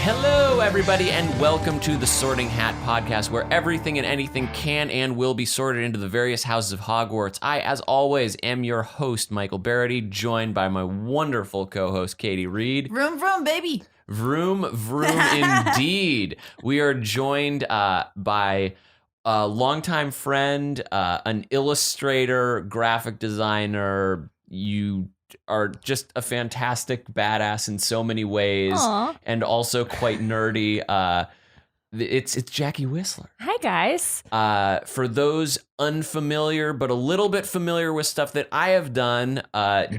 Hello, everybody, and welcome to the Sorting Hat Podcast, where everything and anything can and will be sorted into the various houses of Hogwarts. I, as always, am your host, Michael Barryte, joined by my wonderful co-host, Katie Reed. Vroom, vroom, baby. Vroom, vroom, indeed. We are joined by a longtime friend, an illustrator, graphic designer. You are just a fantastic badass in so many ways. Aww. And also quite nerdy. It's Jackie Whisler. Hi, guys. For those unfamiliar but a little bit familiar with stuff that I have done,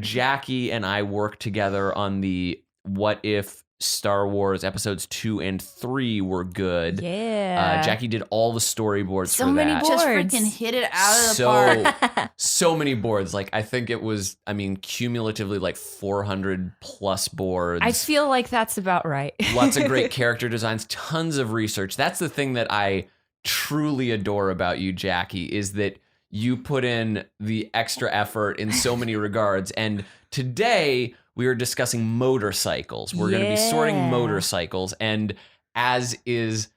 Jackie and I worked together on the What If Star Wars episodes 2 and 3 were good. Yeah. Jackie did all the storyboards So for many that. boards. Just freaking hit it out of the park. So many boards. Like, I think it was, cumulatively like 400 plus boards. I feel like that's about right. Lots of great character designs, tons of research. That's the thing that I truly adore about you, Jackie, is that you put in the extra effort in so many regards. And today we are discussing motorcycles. We're going to be sorting motorcycles. And as is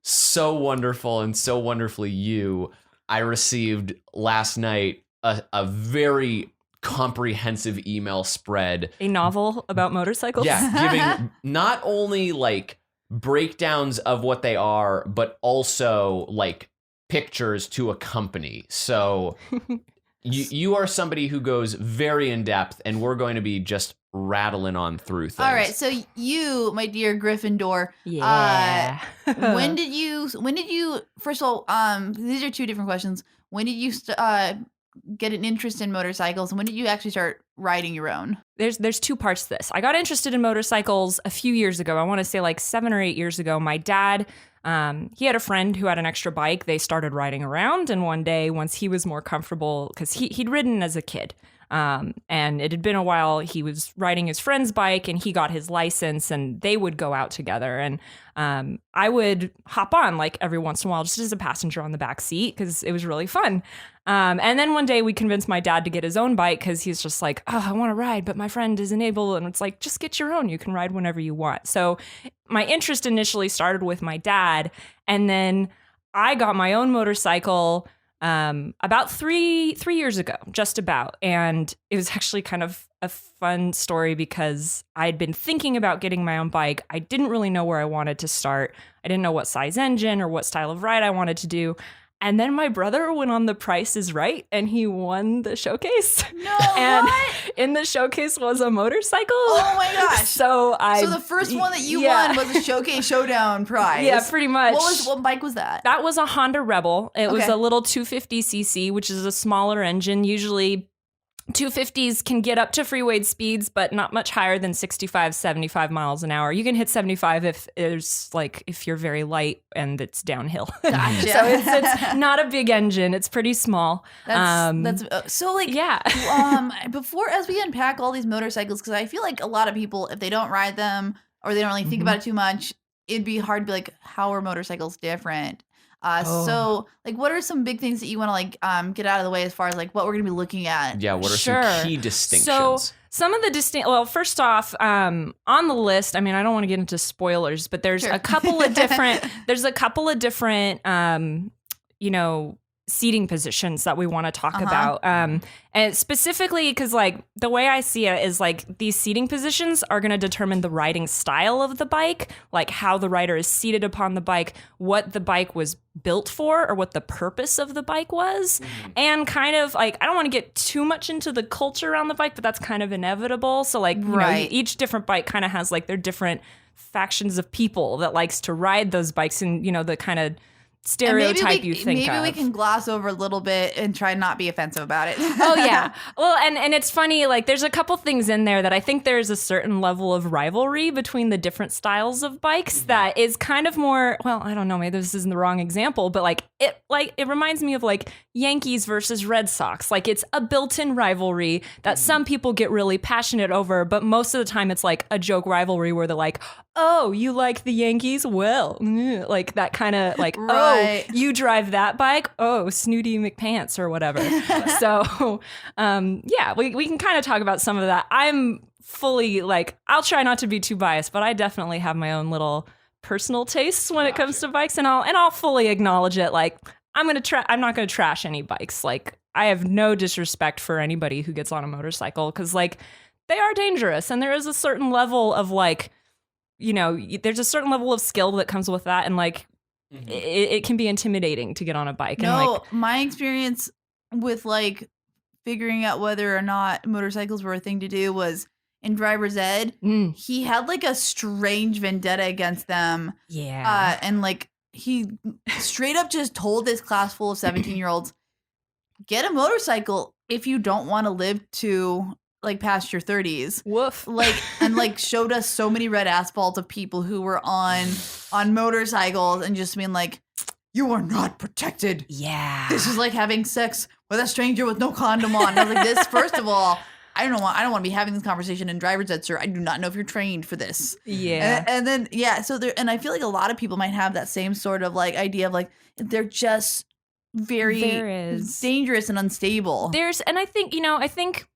so wonderful and so wonderfully you, I received last night a very comprehensive email spread. A novel about motorcycles? Yeah, giving not only like breakdowns of what they are, but also like pictures to accompany. So you are somebody who goes very in depth, and we're going to be just rattling on through things. All right, so you, my dear Gryffindor, Yeah. when did you? First of all, these are two different questions. When did you get an interest in motorcycles, and when did you actually start riding your own? There's two parts to this. I got interested in motorcycles a few years ago. I want to say like 7 or 8 years ago. My dad, he had a friend who had an extra bike. They started riding around, and one day, once he was more comfortable, because he'd ridden as a kid, and it had been a while, he was riding his friend's bike, and he got his license, and they would go out together. And I would hop on like every once in a while, just as a passenger on the back seat, because it was really fun. And then one day we convinced my dad to get his own bike, because he's just like, oh, I want to ride, but my friend isn't able. And it's like, just get your own. You can ride whenever you want. So my interest initially started with my dad. And then I got my own motorcycle about three years ago, just about. And it was actually kind of a fun story, because I'd been thinking about getting my own bike. I didn't really know where I wanted to start. I didn't know what size engine or what style of ride I wanted to do. And then my brother went on The Price is Right, and he won the showcase. No, and what? in the showcase was a motorcycle. Oh my gosh! So the first one that you won was a Showcase Showdown prize. Yeah, pretty much. What bike was that? That was a Honda Rebel. It was Okay. a little 250cc, which is a smaller engine. Usually 250s can get up to freeway speeds, but not much higher than 65, 75 miles an hour. You can hit 75 if you're very light and it's downhill. Gotcha. So it's not a big engine. It's pretty small. So like, Yeah. Before, as we unpack all these motorcycles, because I feel like a lot of people, if they don't ride them or they don't really think about it too much, it'd be hard to be like, how are motorcycles different? So like, what are some big things that you want to like get out of the way as far as like what we're gonna be looking at? Yeah, what are Sure. some key distinctions? So some of the well, first off, on the list, I mean, I don't want to get into spoilers, but there's Sure. a couple of different, seating positions that we want to talk about. And specifically because like the way I see it is like these seating positions are going to determine the riding style of the bike, like how the rider is seated upon the bike, what the bike was built for, or what the purpose of the bike was. And kind of like, I don't want to get too much into the culture around the bike, but that's kind of inevitable. So like, you know, each different bike kind of has like their different factions of people that likes to ride those bikes, and, you know, the kind of stereotype you think of. Maybe we can gloss over a little bit and try not be offensive about it. Oh, yeah. Well, and it's funny, like there's a couple things in there that I think there's a certain level of rivalry between the different styles of bikes that is kind of more, well, I don't know, maybe this isn't the wrong example, but it reminds me of like Yankees versus Red Sox. Like it's a built-in rivalry that some people get really passionate over, but most of the time it's like a joke rivalry where they're like, oh, you like the Yankees? Well, like that kind of like, oh, you drive that bike? Oh, Snooty McPants or whatever. So, yeah, we can kind of talk about some of that. I'm fully like, I'll try not to be too biased, but I definitely have my own little personal tastes when it comes to bikes, and I'll fully acknowledge it. Like, I'm not gonna trash any bikes. Like, I have no disrespect for anybody who gets on a motorcycle, because like, they are dangerous, and there is a certain level of like, there's a certain level of skill that comes with that, and like, it can be intimidating to get on a bike. No, and like, my experience with like figuring out whether or not motorcycles were a thing to do was in driver's ed. He had like a strange vendetta against them. Yeah. And like he straight up just told this class full of 17-year-olds, get a motorcycle if you don't want to live to like past your 30s. Woof. Like, and like showed us so many red asphalt of people who were on motorcycles and just being like, you are not protected. Yeah. This is like having sex with a stranger with no condom on. And I was like, this, first of all, I don't want to be having this conversation in driver's ed, sir. I do not know if you're trained for this. Yeah. And then, yeah, so there, and I feel like a lot of people might have that same sort of like idea of like, they're just very dangerous and unstable. And I think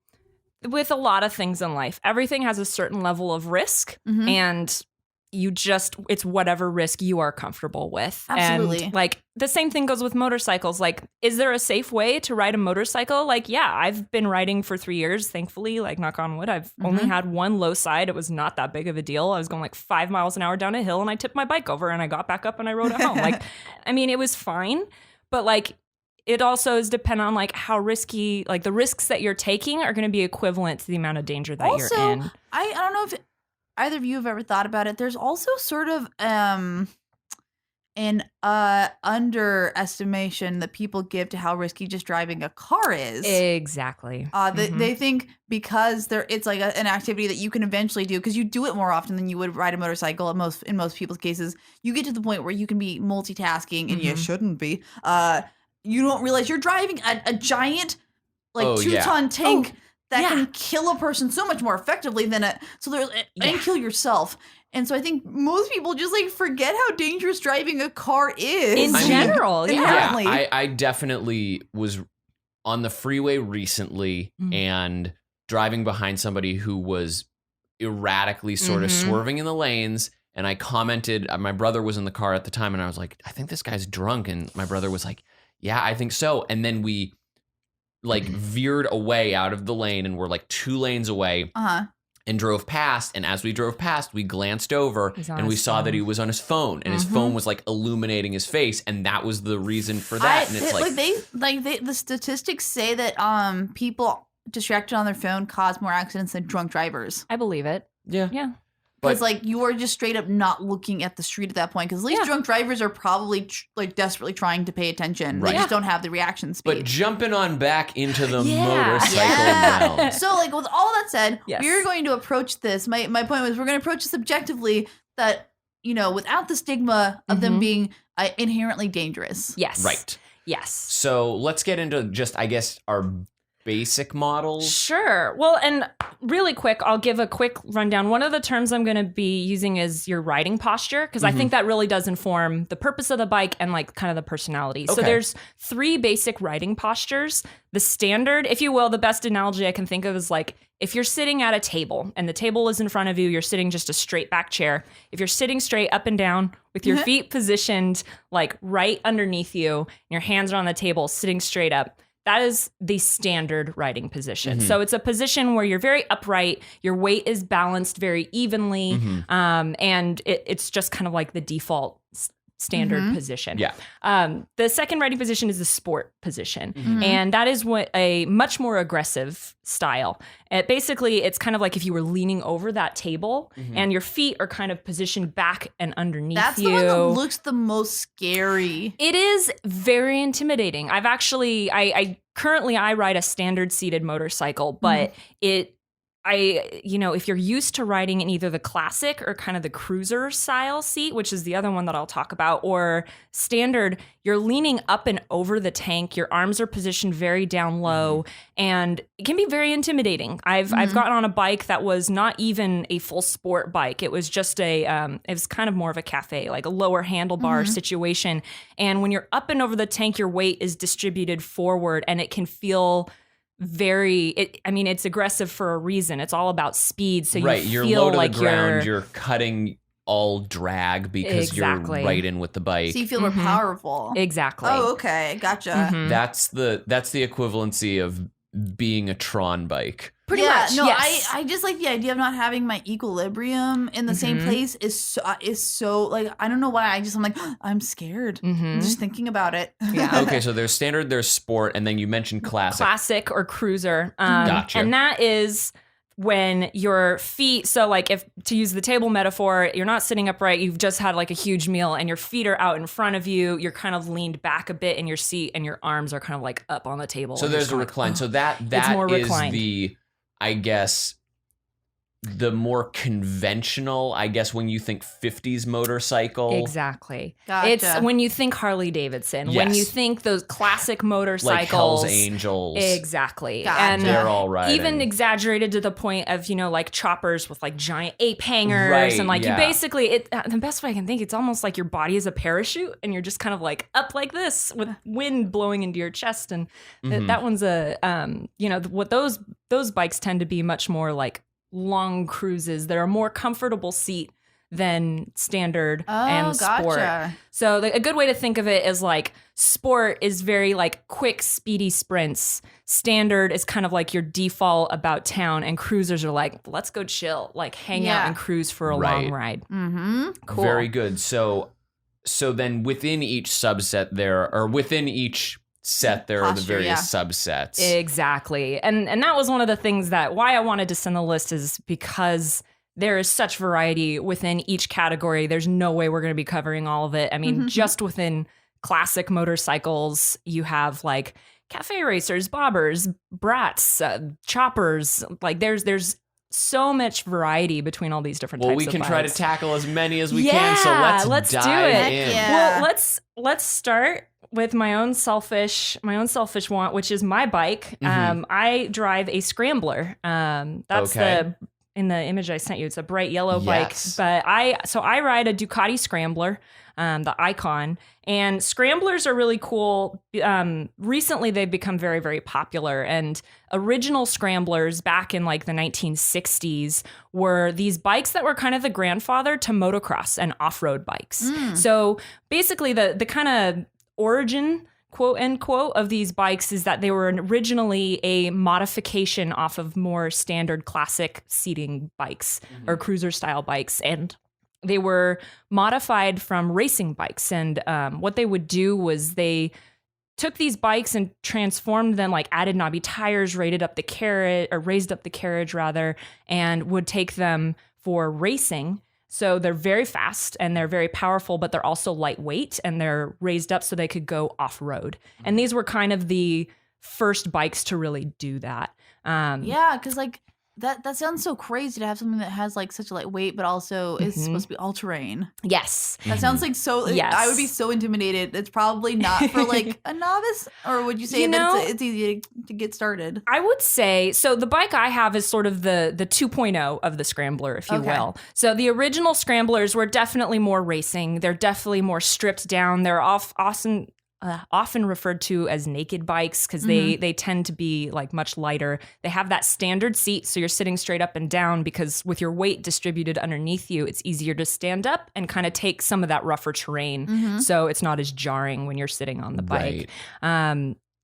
with a lot of things in life, everything has a certain level of risk, and it's whatever risk you are comfortable with. Absolutely. And like the same thing goes with motorcycles. Like, is there a safe way to ride a motorcycle? Like, yeah, I've been riding for 3 years, thankfully, like knock on wood. I've only had one low side. It was not that big of a deal. I was going like 5 miles an hour down a hill, and I tipped my bike over, and I got back up and I rode it home. Like, I mean, it was fine, but like, it also is dependent on like how risky, like the risks that you're taking are going to be equivalent to the amount of danger that you're in. I don't know if either of you have ever thought about it. There's also sort of an underestimation that people give to how risky just driving a car is. Exactly. They think because it's like an activity that you can eventually do because you do it more often than you would ride a motorcycle. In most people's cases, you get to the point where you can be multitasking, and you shouldn't be. You don't realize you're driving a giant, like 2-ton tank that can kill a person so much more effectively than and kill yourself. And so I think most people just like forget how dangerous driving a car is in general. Inherently. Yeah, I definitely was on the freeway recently and driving behind somebody who was erratically sort of swerving in the lanes. And I commented, my brother was in the car at the time, and I was like, I think this guy's drunk. And my brother was like, yeah, I think so. And then we like veered away out of the lane, and we're like 2 lanes away and drove past. And as we drove past, we glanced over and we saw that he was on his phone, and his phone was like illuminating his face. And that was the reason for that. And it's the statistics say that people distracted on their phone cause more accidents than drunk drivers. I believe it. Yeah. Because like you are just straight up not looking at the street at that point. Because at least drunk drivers are probably like desperately trying to pay attention. Right. They just don't have the reaction speed. But jumping on back into the motorcycle realm. So like with all that said, we're going to approach this. My point was we're going to approach this objectively, that without the stigma of them being inherently dangerous. Yes. Right. Yes. So let's get into just, I guess, our basic models. Sure. Well, and really quick, I'll give a quick rundown. One of the terms I'm going to be using is your riding posture, because I think that really does inform the purpose of the bike and like kind of the personality. Okay. So there's 3 basic riding postures. The standard, if you will, the best analogy I can think of is like if you're sitting at a table and the table is in front of you, you're sitting just a straight back chair. If you're sitting straight up and down with your feet positioned like right underneath you, and your hands are on the table, sitting straight up, that is the standard riding position. So it's a position where you're very upright, your weight is balanced very evenly, and it's just kind of like the default standard position. Yeah. The second riding position is the sport position, and that is what a much more aggressive style. Basically, it's kind of like if you were leaning over that table and your feet are kind of positioned back and underneath you. That's the one that looks the most scary. It is very intimidating. I've actually, I currently ride a standard seated motorcycle, but if you're used to riding in either the classic or kind of the cruiser style seat, which is the other one that I'll talk about, or standard, you're leaning up and over the tank. Your arms are positioned very down low, and it can be very intimidating. I've gotten on a bike that was not even a full sport bike. It was just it was kind of more of a cafe, like a lower handlebar situation. And when you're up and over the tank, your weight is distributed forward, and it can feel it's aggressive for a reason. It's all about speed. So you're feel low to like the ground. You're cutting all drag because you're right in with the bike. So you feel more powerful. Exactly. Oh, okay. Gotcha. Mhm. That's the equivalency of being a Tron bike. Pretty much. No, yes. I just like the idea of not having my equilibrium in the same place is so like, I don't know why. I'm like, I'm scared. I'm just thinking about it. Yeah. Okay, so there's standard, there's sport, and then you mentioned classic. Classic or cruiser. Gotcha. And that is when your feet, so like if to use the table metaphor, you're not sitting upright, you've just had like a huge meal and your feet are out in front of you, you're kind of leaned back a bit in your seat and your arms are kind of like up on the table. So there's a recline. So that more is reclined. the, I guess, the more conventional, I guess, when you think 50s motorcycle. Exactly. Gotcha. It's when you think Harley Davidson, when Yes. you think those classic motorcycles. Like Hell's Angels. Exactly. Gotcha. And They're all riding. even exaggerated to the point of, like choppers with like giant ape hangers. Right, and like yeah. you basically, the best way I can think, it's almost like your body is a parachute and you're just kind of like up like this with wind blowing into your chest. And that one's what those bikes tend to be much more like long cruises. They're a more comfortable seat than standard and sport. Gotcha. So a good way to think of it is like sport is very like quick, speedy sprints. Standard is kind of like your default about town, and cruisers are like, let's go chill, like hang out and cruise for a long ride. Mm-hmm. Cool. Very good. So then within each subset within each set there are the Posture, various subsets. Exactly. And that was one of the things that why I wanted to send the list is because there is such variety within each category. There's no way we're going to be covering all of it. I mean, just within classic motorcycles, you have like cafe racers, bobbers, brats, choppers. Like there's so much variety between all these different types of we can try to bikes. tackle as many as we can. So let's do dive it. in. Yeah. Well, let's start with my own selfish want, which is my bike. I drive a Scrambler. That's Okay. in the image I sent you. It's a bright yellow Yes. bike, but I ride a Ducati Scrambler, the Icon. And Scramblers are really cool. Recently, they've become very, very popular. And original Scramblers back in like the 1960s were these bikes that were kind of the grandfather to motocross and off-road bikes. So basically, the kind of origin, quote unquote, of these bikes is that they were originally a modification off of more standard classic seating bikes or cruiser style bikes. And they were modified from racing bikes. And what they would do was they took these bikes and transformed them, like added knobby tires, raised up the carriage rather, and would take them for racing. So they're very fast and they're very powerful, but they're also lightweight and they're raised up so they could go off-road. And these were kind of the first bikes to really do that. Yeah, because like that sounds so crazy to have something that has like such a lightweight, but also is supposed to be all terrain. Yes. That sounds like so. Yes. I would be so intimidated. It's probably not for like a novice, or would you say that it's easy to get started? I would say, so the bike I have is sort of the 2.0 of the Scrambler, if you will. So the original Scramblers were definitely more racing. They're definitely more stripped down. They're often referred to as naked bikes because they tend to be like much lighter. They have that standard seat, so you're sitting straight up and down because with your weight distributed underneath you, it's easier to stand up and kind of take some of that rougher terrain. So it's not as jarring when you're sitting on the bike.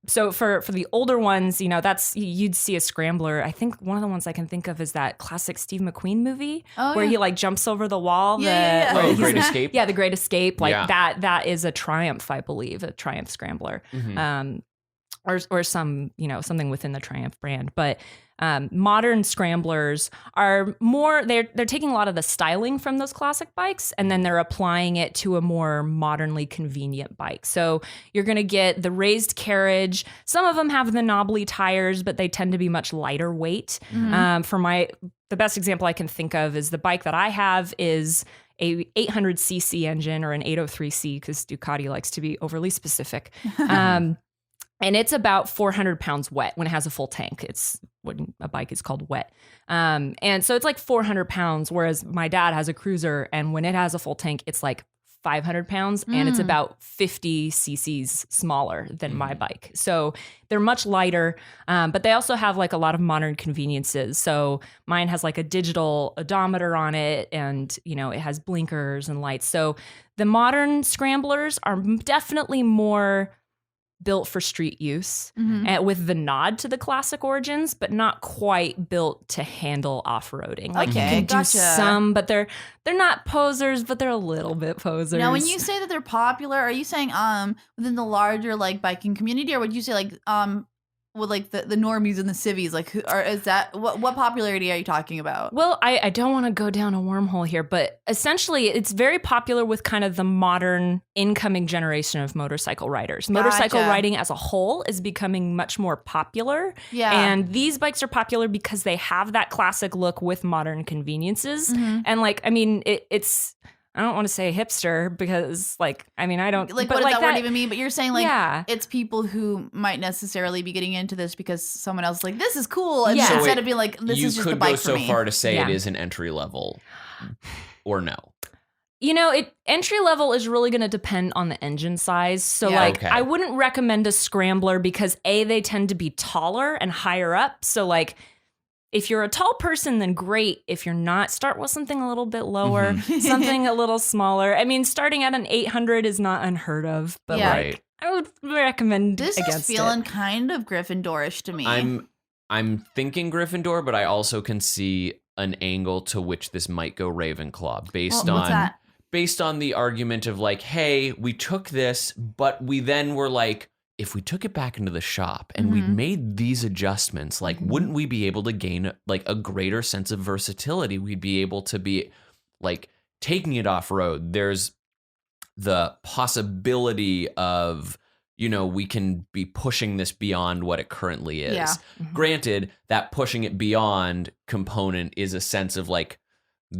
So for the older ones, you'd see a Scrambler. I think one of the ones I can think of is that classic Steve McQueen movie where he like jumps over the wall. Oh, Great Escape. Yeah, The Great Escape. Like that is a Triumph, I believe, a Triumph Scrambler. Or some, something within the Triumph brand. But modern Scramblers are more, they're taking a lot of the styling from those classic bikes and then they're applying it to a more modernly convenient bike. So you're going to get the raised carriage. Some of them have the knobbly tires, but they tend to be much lighter weight. The best example I can think of is the bike that I have is a 800cc engine or an 803C because Ducati likes to be overly specific. And it's about 400 pounds wet when it has a full tank. It's when a bike is called wet. And so it's like 400 pounds, whereas my dad has a cruiser, and when it has a full tank, it's like 500 pounds, and it's about 50 cc's smaller than my bike. So they're much lighter, but they also have like a lot of modern conveniences. So mine has like a digital odometer on it, and it has blinkers and lights. So the modern scramblers are definitely more built for street use, and with the nod to the classic origins, but not quite built to handle off-roading. Like you can do some, but they're not posers, but they're a little bit posers. Now, when you say that they're popular, are you saying within the larger like biking community, or would you say like with like the normies and the civvies, like is that what popularity are you talking about? Well, I don't want to go down a wormhole here, but essentially it's very popular with kind of the modern incoming generation of motorcycle riders. Motorcycle riding as a whole is becoming much more popular. Yeah. And these bikes are popular because they have that classic look with modern conveniences. And like, I mean, it's I don't want to say hipster because, like, I mean, I don't like. But what does like that word even mean? But you're saying like it's people who might necessarily be getting into this because someone else is like, this is cool, and Yeah. instead of being like, this is just a bike for me. You could go so far to say Yeah. it is an entry level, or no. Entry level is really going to depend on the engine size. So Yeah. like, Okay. I wouldn't recommend a scrambler because they tend to be taller and higher up. So like, if you're a tall person, then great. If you're not, start with something a little bit lower, something a little smaller. I mean, starting at an 800 is not unheard of, but Yeah. Right. I would recommend This against is feeling it. kind of Gryffindorish to me. I'm thinking Gryffindor, but I also can see an angle to which this might go Ravenclaw based What's on that? based on the argument of like, hey, we took this, but we then were like, if we took it back into the shop and we made these adjustments, like, wouldn't we be able to gain like a greater sense of versatility? We'd be able to be like taking it off road. There's the possibility of, we can be pushing this beyond what it currently is. Yeah. Granted, that pushing it beyond component is a sense of like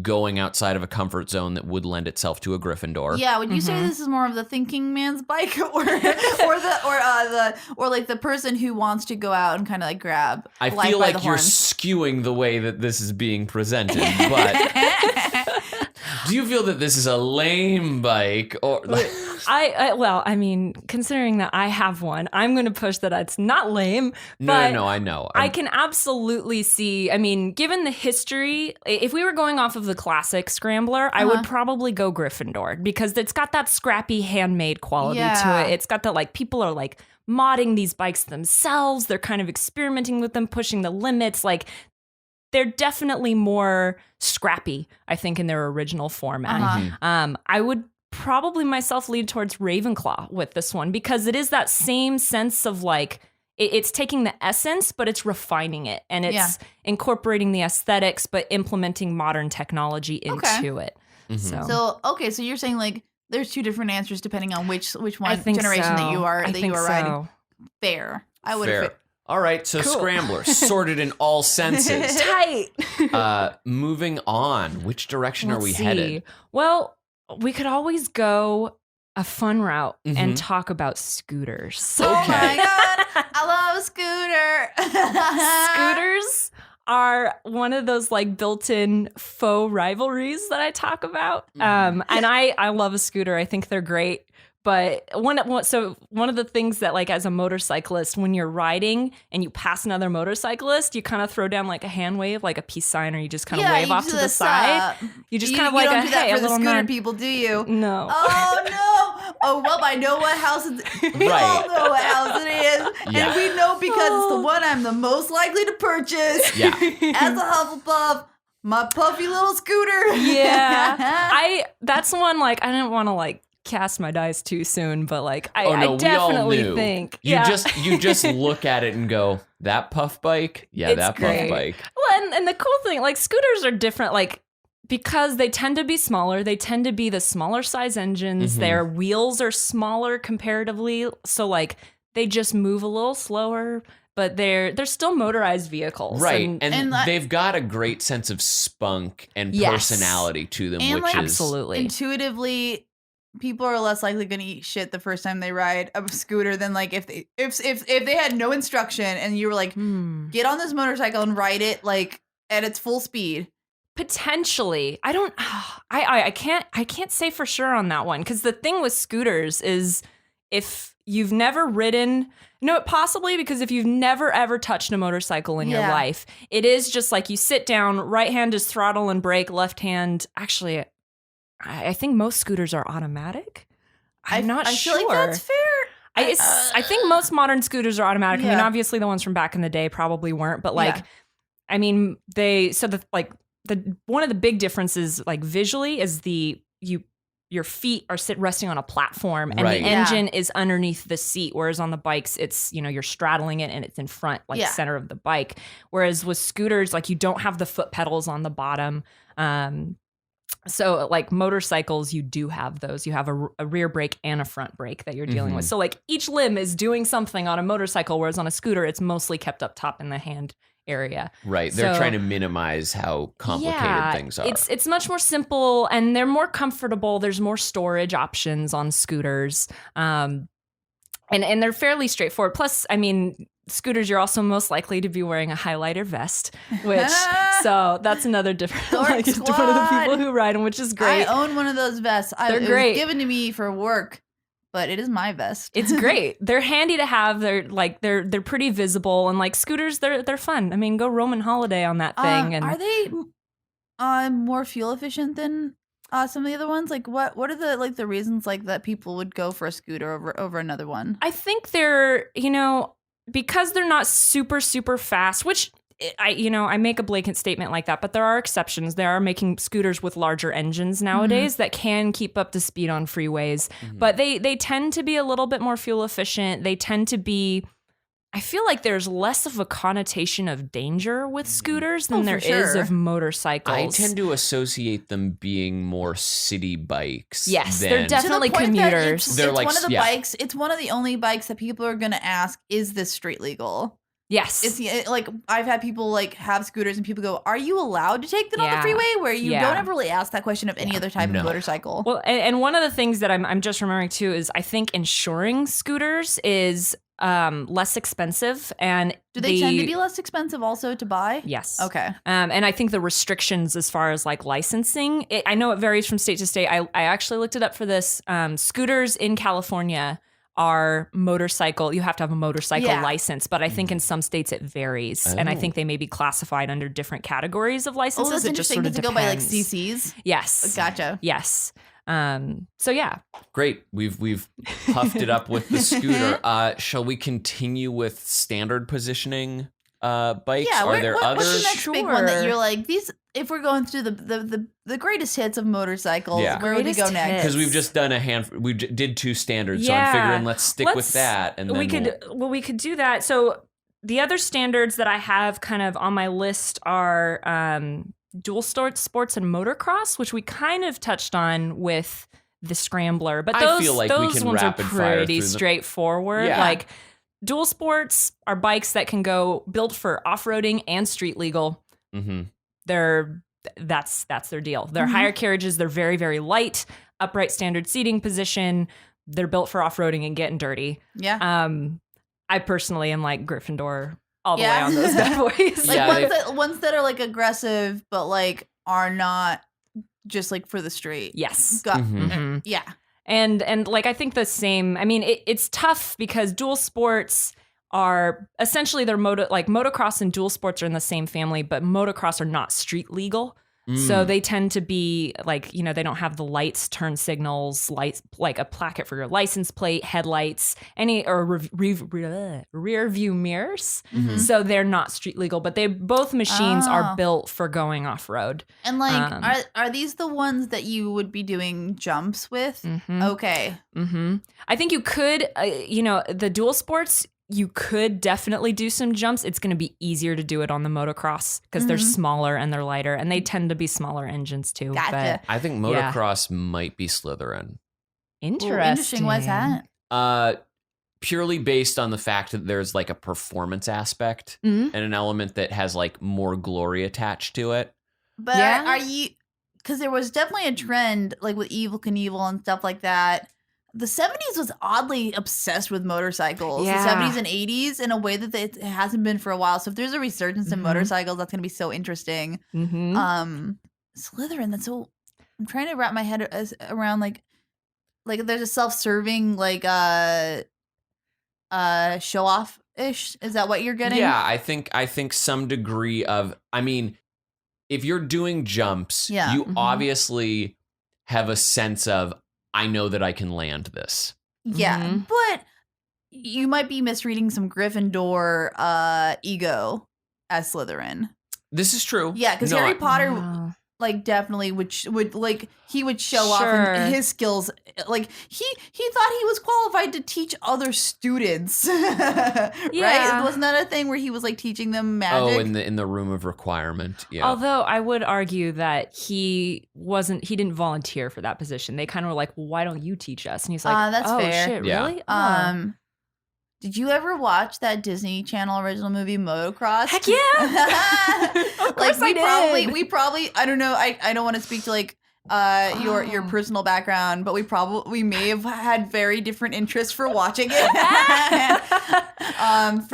going outside of a comfort zone that would lend itself to a Gryffindor. Yeah, would you say this is more of the thinking man's bike, or like the person who wants to go out and kind of like grab? I life feel by like the you're horns? skewing the way that this is being presented, but do you feel that this is a lame bike or I mean, considering that I have one, I'm going to push that it's not lame. But No, I know. I can absolutely see, I mean, given the history, if we were going off of the classic Scrambler, I would probably go Gryffindor because it's got that scrappy handmade quality to it. It's got that, like, people are like modding these bikes themselves. They're kind of experimenting with them, pushing the limits. Like, they're definitely more scrappy, I think, in their original format. I would probably myself lead towards Ravenclaw with this one because it is that same sense of like, it's taking the essence, but it's refining it, and it's incorporating the aesthetics, but implementing modern technology into it. So you're saying like there's two different answers depending on which one think generation so. that you are I think riding. so. Fair. I would fair. have. All right, so Cool. Scrambler, sorted in all senses. Tight. Moving on, which direction are we Let's see. headed? Well, we could always go a fun route and talk about scooters. Oh my god, I love scooter. Scooters are one of those like built-in faux rivalries that I talk about. And I love a scooter. I think they're great. But one of the things that, like, as a motorcyclist, when you're riding and you pass another motorcyclist, you kind of throw down like a hand wave, like a peace sign, or you just kind of wave off to the side. You just kind of like you don't a do that hey, for a the little scooter nod. people, do you? No. Oh no! Oh well, I know what house it is. We all Right. know what house it is, Yeah. and we know because it's the one I'm the most likely to purchase. Yeah. As a Hufflepuff, my puffy little scooter. Yeah. That's one, like, I didn't want to like cast my dice too soon, but like I We all definitely knew. think You just look at it and go, that puff bike? Yeah, It's that great. puff bike. Well, and the cool thing, like, scooters are different, like, because they tend to be smaller. They tend to be the smaller size engines. Their wheels are smaller comparatively, so like they just move a little slower. But they're still motorized vehicles, Right. And and they've got a great sense of spunk and Yes. personality to them, And, which like, is absolutely. Intuitively, people are less likely going to eat shit the first time they ride a scooter than like if they had no instruction and you were like, get on this motorcycle and ride it like at its full speed. Potentially. I can't say for sure on that one, because the thing with scooters is if you've never ridden, possibly, because if you've never ever touched a motorcycle in your life, it is just like you sit down, right hand is throttle and brake, left hand. Actually, I think most scooters are automatic. I'm not sure. I feel like that's fair. I think most modern scooters are automatic. I mean, obviously the ones from back in the day probably weren't, but like, I mean, one of the big differences, like visually, is your feet are resting on a platform, and the engine is underneath the seat. Whereas on the bikes, it's, you're straddling it and it's in front, like center of the bike. Whereas with scooters, like you don't have the foot pedals on the bottom. So like motorcycles, you do have those. You have a rear brake and a front brake that you're dealing with. So like each limb is doing something on a motorcycle, whereas on a scooter, it's mostly kept up top in the hand area. Right. They're trying to minimize how complicated things are. It's much more simple, and they're more comfortable. There's more storage options on scooters. And they're fairly straightforward. Plus, I mean, scooters, you're also most likely to be wearing a highlighter vest, which, so that's another different, like, one of the people who ride them, which is great. I own one of those vests. They're great. It was given to me for work, but it is my vest. It's great. They're handy to have. They're pretty visible, and like scooters, they're fun. I mean, go Roman holiday on that thing. And are they more fuel efficient than some of the other ones? Like what are the reasons like that people would go for a scooter over another one? I think they're, because they're not super, super fast, which I make a blanket statement like that, but there are exceptions. They are making scooters with larger engines nowadays that can keep up the speed on freeways, but they tend to be a little bit more fuel efficient. They tend to be, I feel like there's less of a connotation of danger with scooters than there is of motorcycles. I tend to associate them being more city bikes. Yes, they're definitely commuters. It's like, one of the bikes. It's one of the only bikes that people are going to ask, is this street legal? Yes. It's like I've had people like have scooters and people go, are you allowed to take them on the freeway? Where you don't ever really ask that question of any other type of motorcycle. Well, and one of the things that I'm just remembering too is I think insuring scooters is less expensive. And do they tend to be less expensive also to buy? Yes. Okay. And I think the restrictions as far as like licensing, I know it varies from state to state. I actually looked it up for this. Scooters in California are motorcycle. You have to have a motorcycle license, but I think in some states it varies. And I think they may be classified under different categories of licenses. That's interesting. Does it go by like CCs? Yes. Gotcha. Yes. So yeah. Great. We've puffed it up with the scooter. Shall we continue with standard positioning bikes? Yeah, are there others? What's the next big one that you're like, these, if we're going through the greatest hits of motorcycles, where would we go next? Because we've just done we did 2 standards, so I'm figuring let's stick with that. And then we could do that. So the other standards that I have kind of on my list are dual sports and motocross, which we kind of touched on with the Scrambler, but I feel like those we can ones are rapid fire pretty through them. straightforward. Yeah. Like dual sports are bikes that can go built for off-roading and street legal. That's their deal. They're higher carriages. They're very, very light, upright standard seating position. They're built for off-roading and getting dirty. Yeah. I personally am like Gryffindor all the way on those bad boys. Like ones that are like aggressive, but like are not just like for the street. Yes. Yeah. And like I think the same. I mean, it's tough because dual sports are essentially motocross and dual sports are in the same family, but motocross are not street legal. So they tend to be like, they don't have the lights, turn signals, lights, like a placket for your license plate, headlights, rear view mirrors. So they're not street legal, but both machines are built for going off road. And like, are these the ones that you would be doing jumps with? Okay. I think you could, the dual sports, you could definitely do some jumps. It's going to be easier to do it on the motocross because they're smaller and they're lighter, and they tend to be smaller engines too. Gotcha. I think motocross might be Slytherin. Interesting. Why's that? Purely based on the fact that there's like a performance aspect and an element that has like more glory attached to it. But are you? Because there was definitely a trend like with Evel Knievel and stuff like that. The 70s was oddly obsessed with motorcycles. Yeah. The 70s and 80s in a way that it hasn't been for a while. So if there's a resurgence in motorcycles, that's going to be so interesting. Slytherin. That's so. I'm trying to wrap my head around like there's a self-serving like show off ish. Is that what you're getting? Yeah, I think some degree of. I mean, if you're doing jumps, you obviously have a sense of I know that I can land this. Yeah, but you might be misreading some Gryffindor ego as Slytherin. This is true. Yeah, because Harry Potter like definitely would like he would show off his skills. Like he thought he was qualified to teach other students. Right? Wasn't that a thing where he was like teaching them magic? Oh, in the room of requirement. Yeah. Although I would argue that he didn't volunteer for that position. They kind of were like, well, why don't you teach us? And he's like, that's oh fair. shit, Yeah. really? Did you ever watch that Disney Channel original movie Motocross? Heck yeah. Of course like I did. we probably I don't know, I don't want to speak to like your personal background, but we may have had very different interests for watching it. Have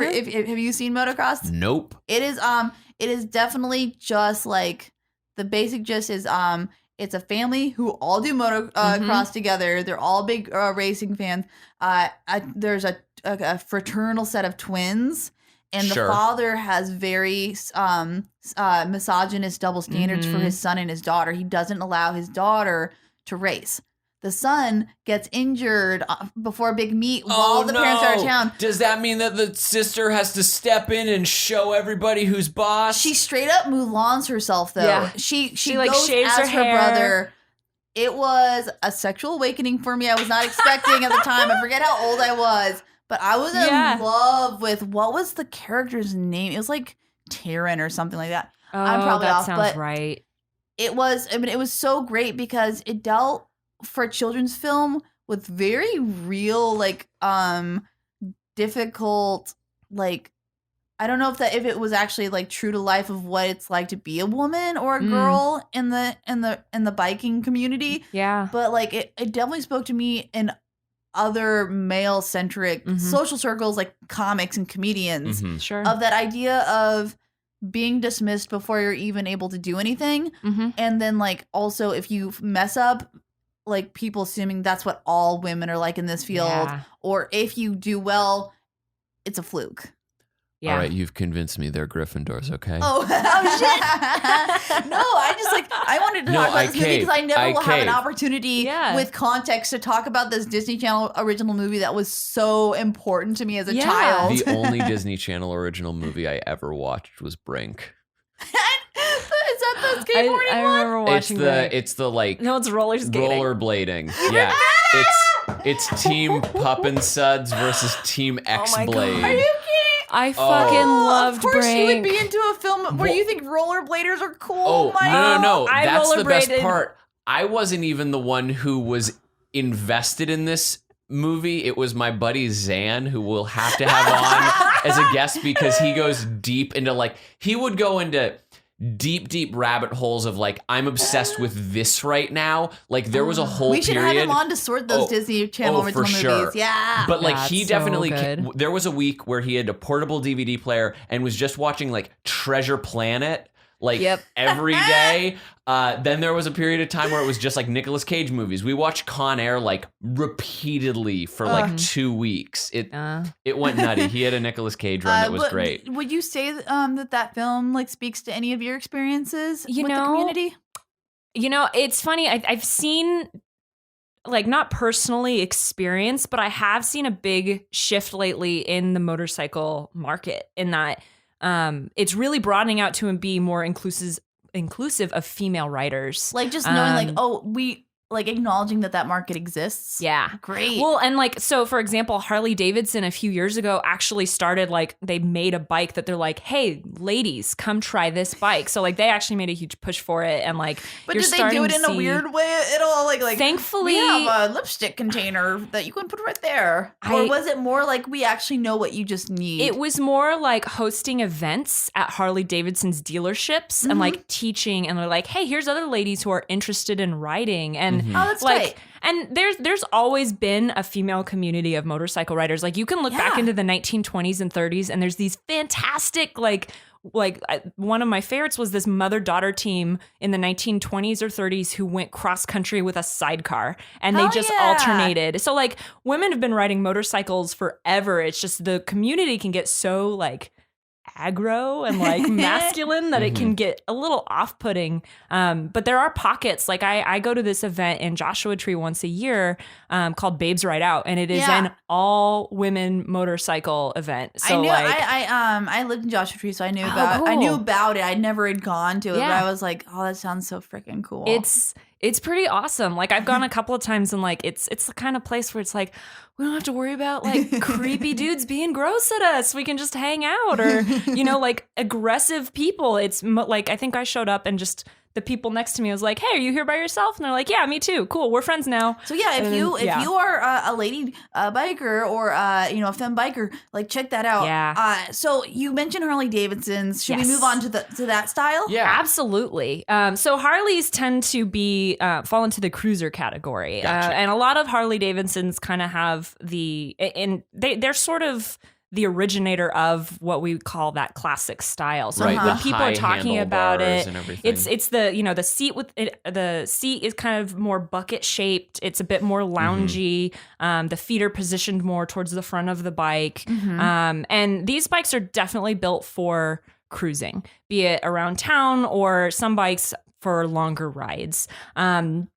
you seen Motocross? Nope. It is definitely just like the basic gist is it's a family who all do motocross together. They're all big racing fans. There's a fraternal set of twins, and the father has very misogynist double standards for his son and his daughter. He doesn't allow his daughter to race. The son gets injured before a big meet while the parents are out of town. Does that mean that the sister has to step in and show everybody who's boss? She straight up Mulans herself, though. Yeah. She like goes shaves as her hair. brother. It was a sexual awakening for me. I was not expecting at the time. I forget how old I was, but I was in love with what was the character's name? It was like Taryn or something like that. Oh, I'm probably that off, sounds but right. it was. I mean, it was so great because it dealt for a children's film with very real, like, difficult, like, I don't know if it was actually like true to life of what it's like to be a woman or a girl in the biking community. Yeah. But like it definitely spoke to me in other male centric social circles like comics and comedians Sure. of that idea of being dismissed before you're even able to do anything. And then like also if you mess up, like people assuming that's what all women are like in this field, or if you do well, it's a fluke. Yeah. All right, you've convinced me they're Gryffindors, okay? Oh shit! No, I wanted to talk about this movie because I never will have an opportunity with context to talk about this Disney Channel original movie that was so important to me as a child. The only Disney Channel original movie I ever watched was Brink. Is that the skateboarding I one? remember watching that. It's the like No, it's roller skating. rollerblading. Yeah. It's Team Pup and Suds versus Team X Blade. Are you kidding? I fucking loved Brink. Of course you would be into a film where you think rollerbladers are cool. Oh, no. I That's the best rollerbladed. part. I wasn't even the one who was invested in this movie. It was my buddy Zan, who we'll have to have on as a guest because he goes deep into like, he would go into deep rabbit holes of like, I'm obsessed with this right now. Like there was a whole period. We should have him on to sort those Disney Channel original movies. Sure. Yeah. But like he That's definitely, so good. there was a week where he had a portable DVD player and was just watching like Treasure Planet like every day. Then there was a period of time where it was just like Nicolas Cage movies. We watched Con Air like repeatedly for like 2 weeks. It went nutty. He had a Nicolas Cage run that was great. Would you say that film like speaks to any of your experiences with the community? You know, it's funny. I've seen, like, not personally experienced, but I have seen a big shift lately in the motorcycle market in that it's really broadening out to be more inclusive of female riders. Like just knowing we like acknowledging that market exists. Yeah. Great. Well, and like, so for example, Harley Davidson a few years ago actually started like, they made a bike that they're like, hey, ladies, come try this bike. So like they actually made a huge push for it. And like, but did they do it in a weird way? It'll like thankfully we have a lipstick container that you can put right there. Or was it more like we actually know what you just need? It was more like hosting events at Harley Davidson's dealerships and like teaching, and they're like, hey, here's other ladies who are interested in riding. And oh, that's like, tight. And there's always been a female community of motorcycle riders. Like you can look back into the 1920s and 30s, and there's these fantastic like one of my favorites was this mother-daughter team in the 1920s or 30s who went cross-country with a sidecar, and they just alternated. So like women have been riding motorcycles forever. It's just the community can get so like aggro and like masculine that it can get a little off-putting. But there are pockets. Like I go to this event in Joshua Tree once a year called Babes Ride Out, and it is an all women motorcycle event. So I lived in Joshua Tree, so I knew about it. I never had gone to it, but I was like, oh, that sounds so freaking cool. It's pretty awesome. Like I've gone a couple of times, and like it's the kind of place where it's like we don't have to worry about like creepy dudes being gross at us. We can just hang out, or like aggressive people. It's like I think I showed up and just the people next to me was like, "Hey, are you here by yourself?" And they're like, "Yeah, me too. Cool, we're friends now." So yeah, if you are a lady biker or a femme biker, like check that out. Yeah. So you mentioned Harley Davidsons. Should we move on to that style? Yeah, absolutely. So Harleys tend to be fall into the cruiser category, and a lot of Harley Davidsons kind of have they're sort of the originator of what we call that classic style. So when people are talking about it, it's the the seat with it. The seat is kind of more bucket shaped. It's a bit more loungy. The feet are positioned more towards the front of the bike. And these bikes are definitely built for cruising, be it around town or some bikes for longer rides. The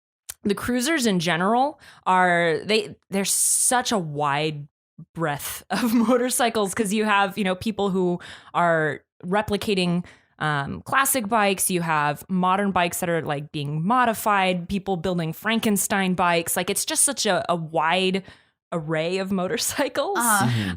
cruisers in general there's such a wide breadth of motorcycles because you have people who are replicating classic bikes. You have modern bikes that are like being modified, people building Frankenstein bikes. Like it's just such a wide array of motorcycles.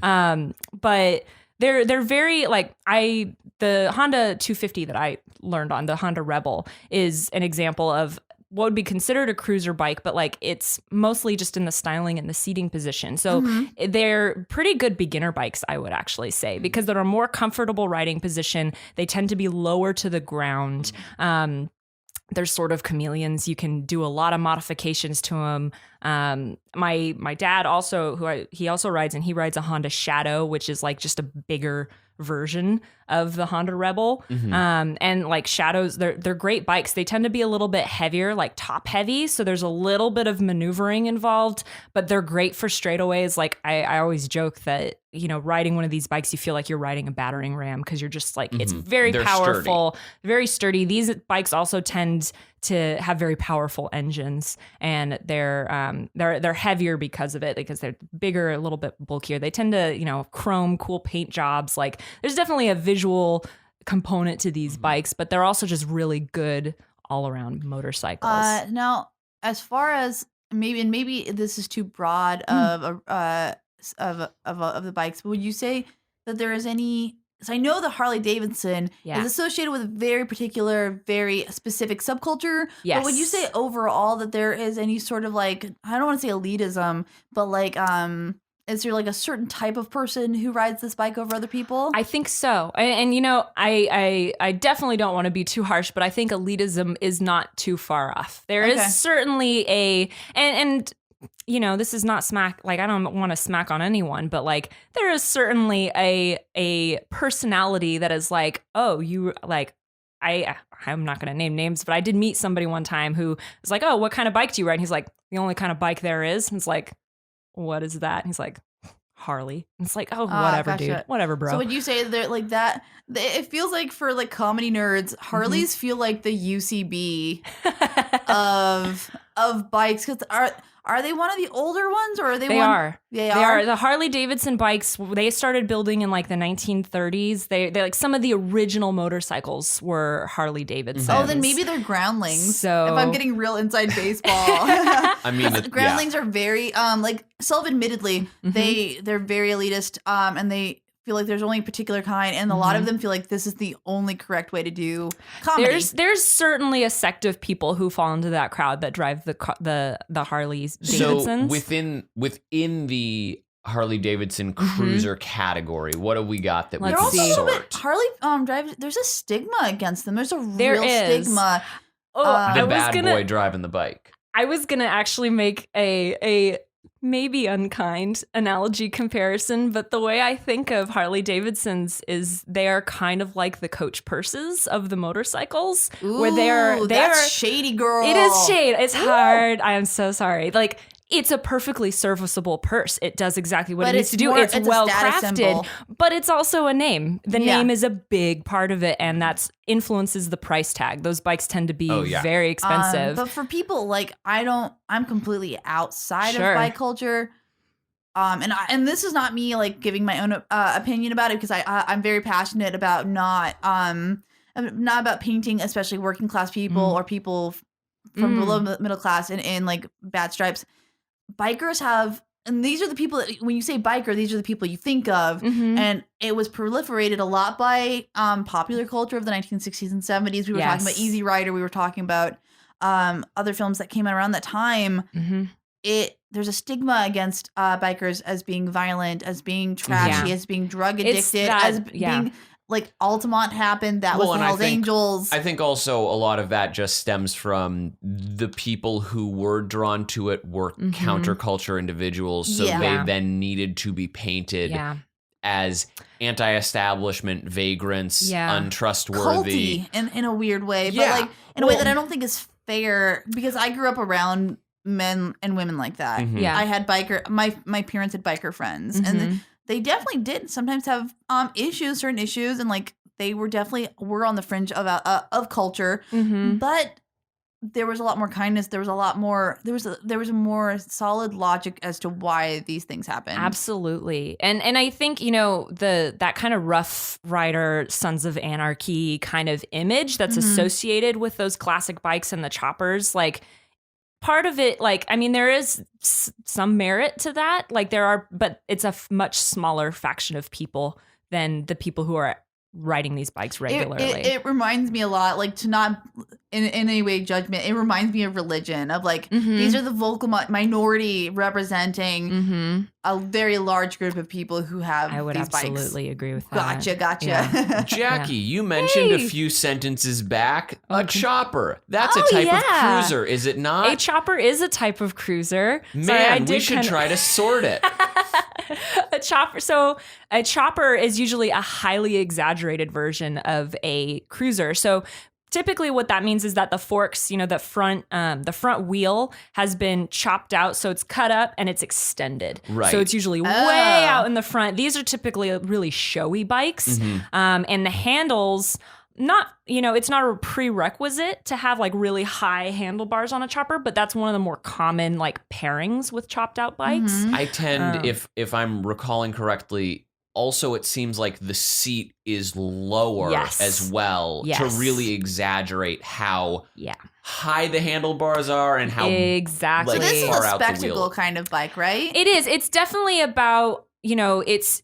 But they're very like the Honda 250 that I learned on, the Honda Rebel, is an example of what would be considered a cruiser bike, but like it's mostly just in the styling and the seating position. So they're pretty good beginner bikes, I would actually say, because they're a more comfortable riding position. They tend to be lower to the ground. They're sort of chameleons. You can do a lot of modifications to them. My dad also, he also rides, and he rides a Honda Shadow, which is like just a bigger version of the Honda Rebel. And like Shadows, they're great bikes. They tend to be a little bit heavier, like top heavy. So there's a little bit of maneuvering involved, but they're great for straightaways. Like I always joke that, riding one of these bikes, you feel like you're riding a battering ram because you're just like, it's very powerful, very sturdy. These bikes also tend to have very powerful engines, and they're heavier because of it, because they're bigger, a little bit bulkier. They tend to, chrome, cool paint jobs. Like there's definitely a visual component to these bikes, but they're also just really good all around motorcycles. Now, as far as maybe this is too broad of the bikes, but would you say that there is any? So I know the Harley Davidson is associated with a very particular, very specific subculture. Yes. But would you say overall that there is any sort of like, I don't want to say elitism, but like, is there like a certain type of person who rides this bike over other people? I think so. And I definitely don't want to be too harsh, but I think elitism is not too far off. There is certainly and this is not smack, like I don't want to smack on anyone, but like there is certainly a personality that is like, oh, you like, I'm not going to name names, but I did meet somebody one time who was like, oh, what kind of bike do you ride? And he's like, the only kind of bike there is. And it's like, what is that? And he's like, Harley. And it's like, oh, whatever, dude. Whatever, bro. So would you say that like that, it feels like for like comedy nerds, Harleys feel like the UCB of bikes, because are they one of the older ones, or are they? They are. They are. The Harley Davidson bikes, they started building in like the 1930s. They like some of the original motorcycles were Harley Davidson. Oh, then maybe they're groundlings. So if I'm getting real inside baseball, I mean, groundlings are very like self-admittedly they're very elitist, and they feel like there's only a particular kind, and a lot of them feel like this is the only correct way to do comedy. There's certainly a sect of people who fall into that crowd that drive the Harley Davidsons. So within the Harley Davidson cruiser category, what do we got that we can sort? Harley drivers, there's a stigma against them. There's a real stigma. The bad boy driving the bike. I was gonna actually make a maybe unkind analogy comparison, but the way I think of Harley Davidsons is they are kind of like the Coach purses of the motorcycles, where that's shady, girl. It is shade. It's hard. I am so sorry. Like, it's a perfectly serviceable purse. It does exactly what it needs to do. It's well crafted, but it's also a name. The name is a big part of it, and that influences the price tag. Those bikes tend to be very expensive. But for people like I'm completely outside of bike culture. And this is not me like giving my own opinion about it, because I'm very passionate about not about painting, especially working class people or people from below middle class in like bad stripes. Bikers have, and these are the people that, when you say biker, these are the people you think of. And it was proliferated a lot by popular culture of the 1960s and 70s. We were talking about Easy Rider. We were talking about other films that came out around that time. There's a stigma against bikers as being violent, as being trashy, as being drug addicted, as being like Altamont happened. That was the Hells Angels. I think also a lot of that just stems from the people who were drawn to it were counterculture individuals. So they then needed to be painted as anti-establishment vagrants, untrustworthy. Culty in a weird way. But like in a way that I don't think is fair, because I grew up around men and women like that. I had my parents had biker friends, and they definitely did sometimes have certain issues, and like they were on the fringe of culture. But there was a lot more kindness. There was a lot more. There was a more solid logic as to why these things happen. Absolutely, and I think that kind of Rough Rider, Sons of Anarchy kind of image that's associated with those classic bikes and the choppers, like. Part of it, like, I mean, there is some merit to that. Like, but it's a much smaller faction of people than the people who are riding these bikes regularly. It reminds me a lot, like, to not in any way judgment, it reminds me of religion, of like, these are the vocal minority representing a very large group of people who have I would these absolutely bikes. agree with that. Gotcha. Yeah. Jackie, you mentioned a few sentences back a chopper. That's a type of cruiser, is it not? A chopper is a type of cruiser. Man, we should try to sort it. A chopper. So a chopper is usually a highly exaggerated version of a cruiser. So typically what that means is that the forks, the front wheel has been chopped out. So it's cut up and it's extended. Right. So it's usually way out in the front. These are typically really showy bikes. And the handles, it's not a prerequisite to have like really high handlebars on a chopper, but that's one of the more common like pairings with chopped out bikes. I tend, if I'm recalling correctly, also it seems like the seat is lower as well to really exaggerate how high the handlebars are and how exactly. So this is far a out the spectacle wheel. kind of bike, right? It is. It's definitely about, it's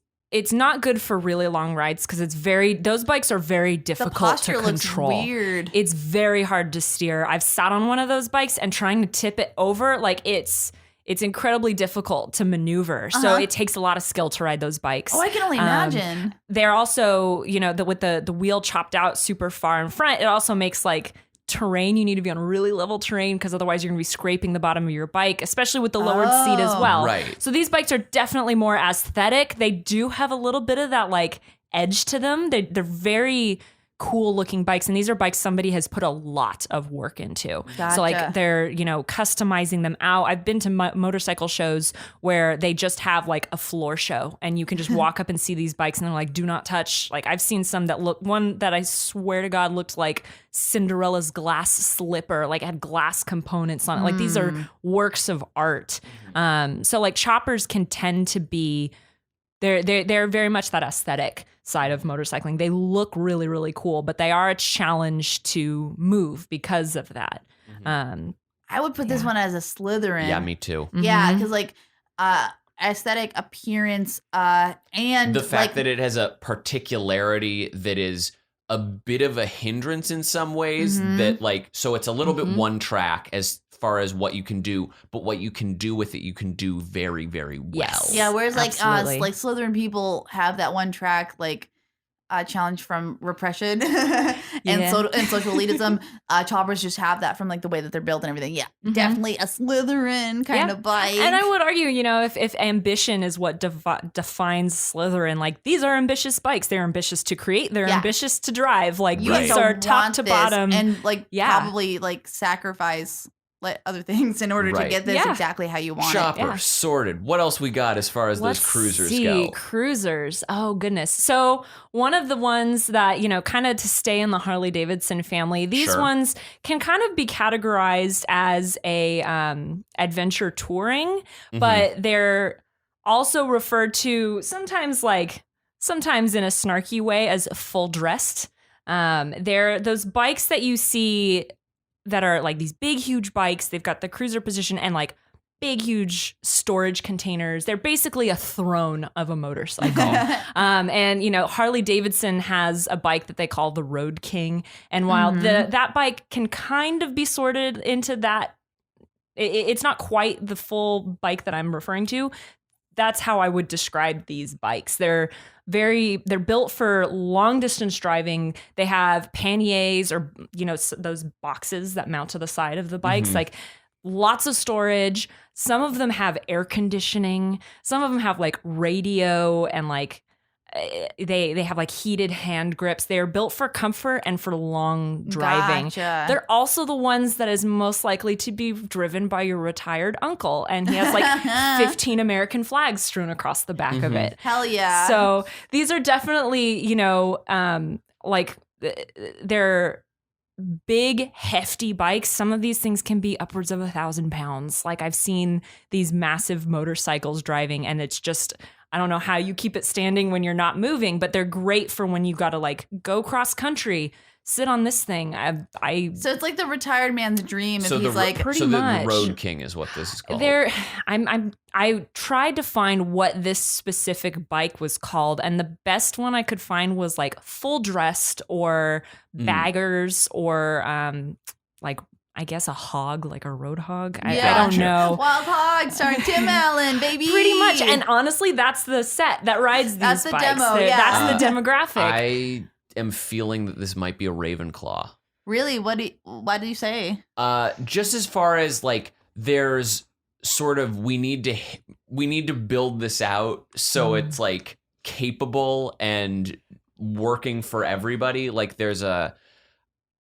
not good for really long rides because those bikes are very difficult to control. Looks weird. It's very hard to steer. I've sat on one of those bikes and trying to tip it over, like it's incredibly difficult to maneuver. So it takes a lot of skill to ride those bikes. Oh, I can only imagine. They're also, with the wheel chopped out super far in front, it also makes like terrain. You need to be on really level terrain because otherwise you're going to be scraping the bottom of your bike, especially with the lowered seat as well. Right. So these bikes are definitely more aesthetic. They do have a little bit of that like edge to them. They're very cool looking bikes, and these are bikes somebody has put a lot of work into. Gotcha. So like they're customizing them out. I've been to motorcycle shows where they just have like a floor show and you can just walk up and see these bikes and they're like, do not touch. Like I've seen some one that I swear to God looked like Cinderella's glass slipper, like it had glass components on it. Like these are works of art. So like choppers can tend to be they're very much that aesthetic side of motorcycling. They look really, really cool, but they are a challenge to move because of that. I would put this one as a Slytherin. Yeah, me too. Yeah, because like aesthetic appearance and the fact that it has a particularity that is a bit of a hindrance in some ways, that like, so it's a little bit one track as far as what you can do, but what you can do with it, you can do very, very well. Yes. Yeah, whereas like Absolutely. like Slytherin people have that one track, like challenge from repression and social elitism. Choppers just have that from like the way that they're built and everything. Yeah, definitely a Slytherin kind of bike. And I would argue, if ambition is what defines Slytherin, like these are ambitious bikes. They're ambitious to create. They're ambitious to drive. Like these are top to bottom, and like probably like sacrifice other things in order to get this exactly how you want it. Sorted. What else we got as far as those cruisers go? Cruisers. Oh, goodness. So one of the ones that, kind of to stay in the Harley Davidson family, these ones can kind of be categorized as a adventure touring, but they're also referred to sometimes in a snarky way as full dressed. They're those bikes that you see that are like these big, huge bikes. They've got the cruiser position and like big, huge storage containers. They're basically a throne of a motorcycle. And, Harley Davidson has a bike that they call the Road King. And while that bike can kind of be sorted into that, it's not quite the full bike that I'm referring to. That's how I would describe these bikes. They're built for long distance driving. They have panniers or, those boxes that mount to the side of the bikes, like lots of storage. Some of them have air conditioning. Some of them have like radio and like they have like heated hand grips. They're built for comfort and for long driving. Gotcha. They're also the ones that is most likely to be driven by your retired uncle. And he has like 15 American flags strewn across the back of it. Hell yeah. So these are definitely, like they're big, hefty bikes. Some of these things can be upwards of 1,000 pounds. Like I've seen these massive motorcycles driving and it's just, I don't know how you keep it standing when you're not moving, but they're great for when you got to like go cross country, sit on this thing. So it's like the retired man's dream. If he's like pretty much. The Road King is what this is called. I tried to find what this specific bike was called, and the best one I could find was like full dressed or baggers or like I guess a hog, like a road hog. I don't know. Wild Hog starring Tim Allen, baby. Pretty much. And honestly, that's the set that rides these bikes. That's the demo, That's the demographic. I am feeling that this might be a Ravenclaw. Really? Why do you say? Just as far as like there's sort of we need to build this out so it's like capable and working for everybody. Like there's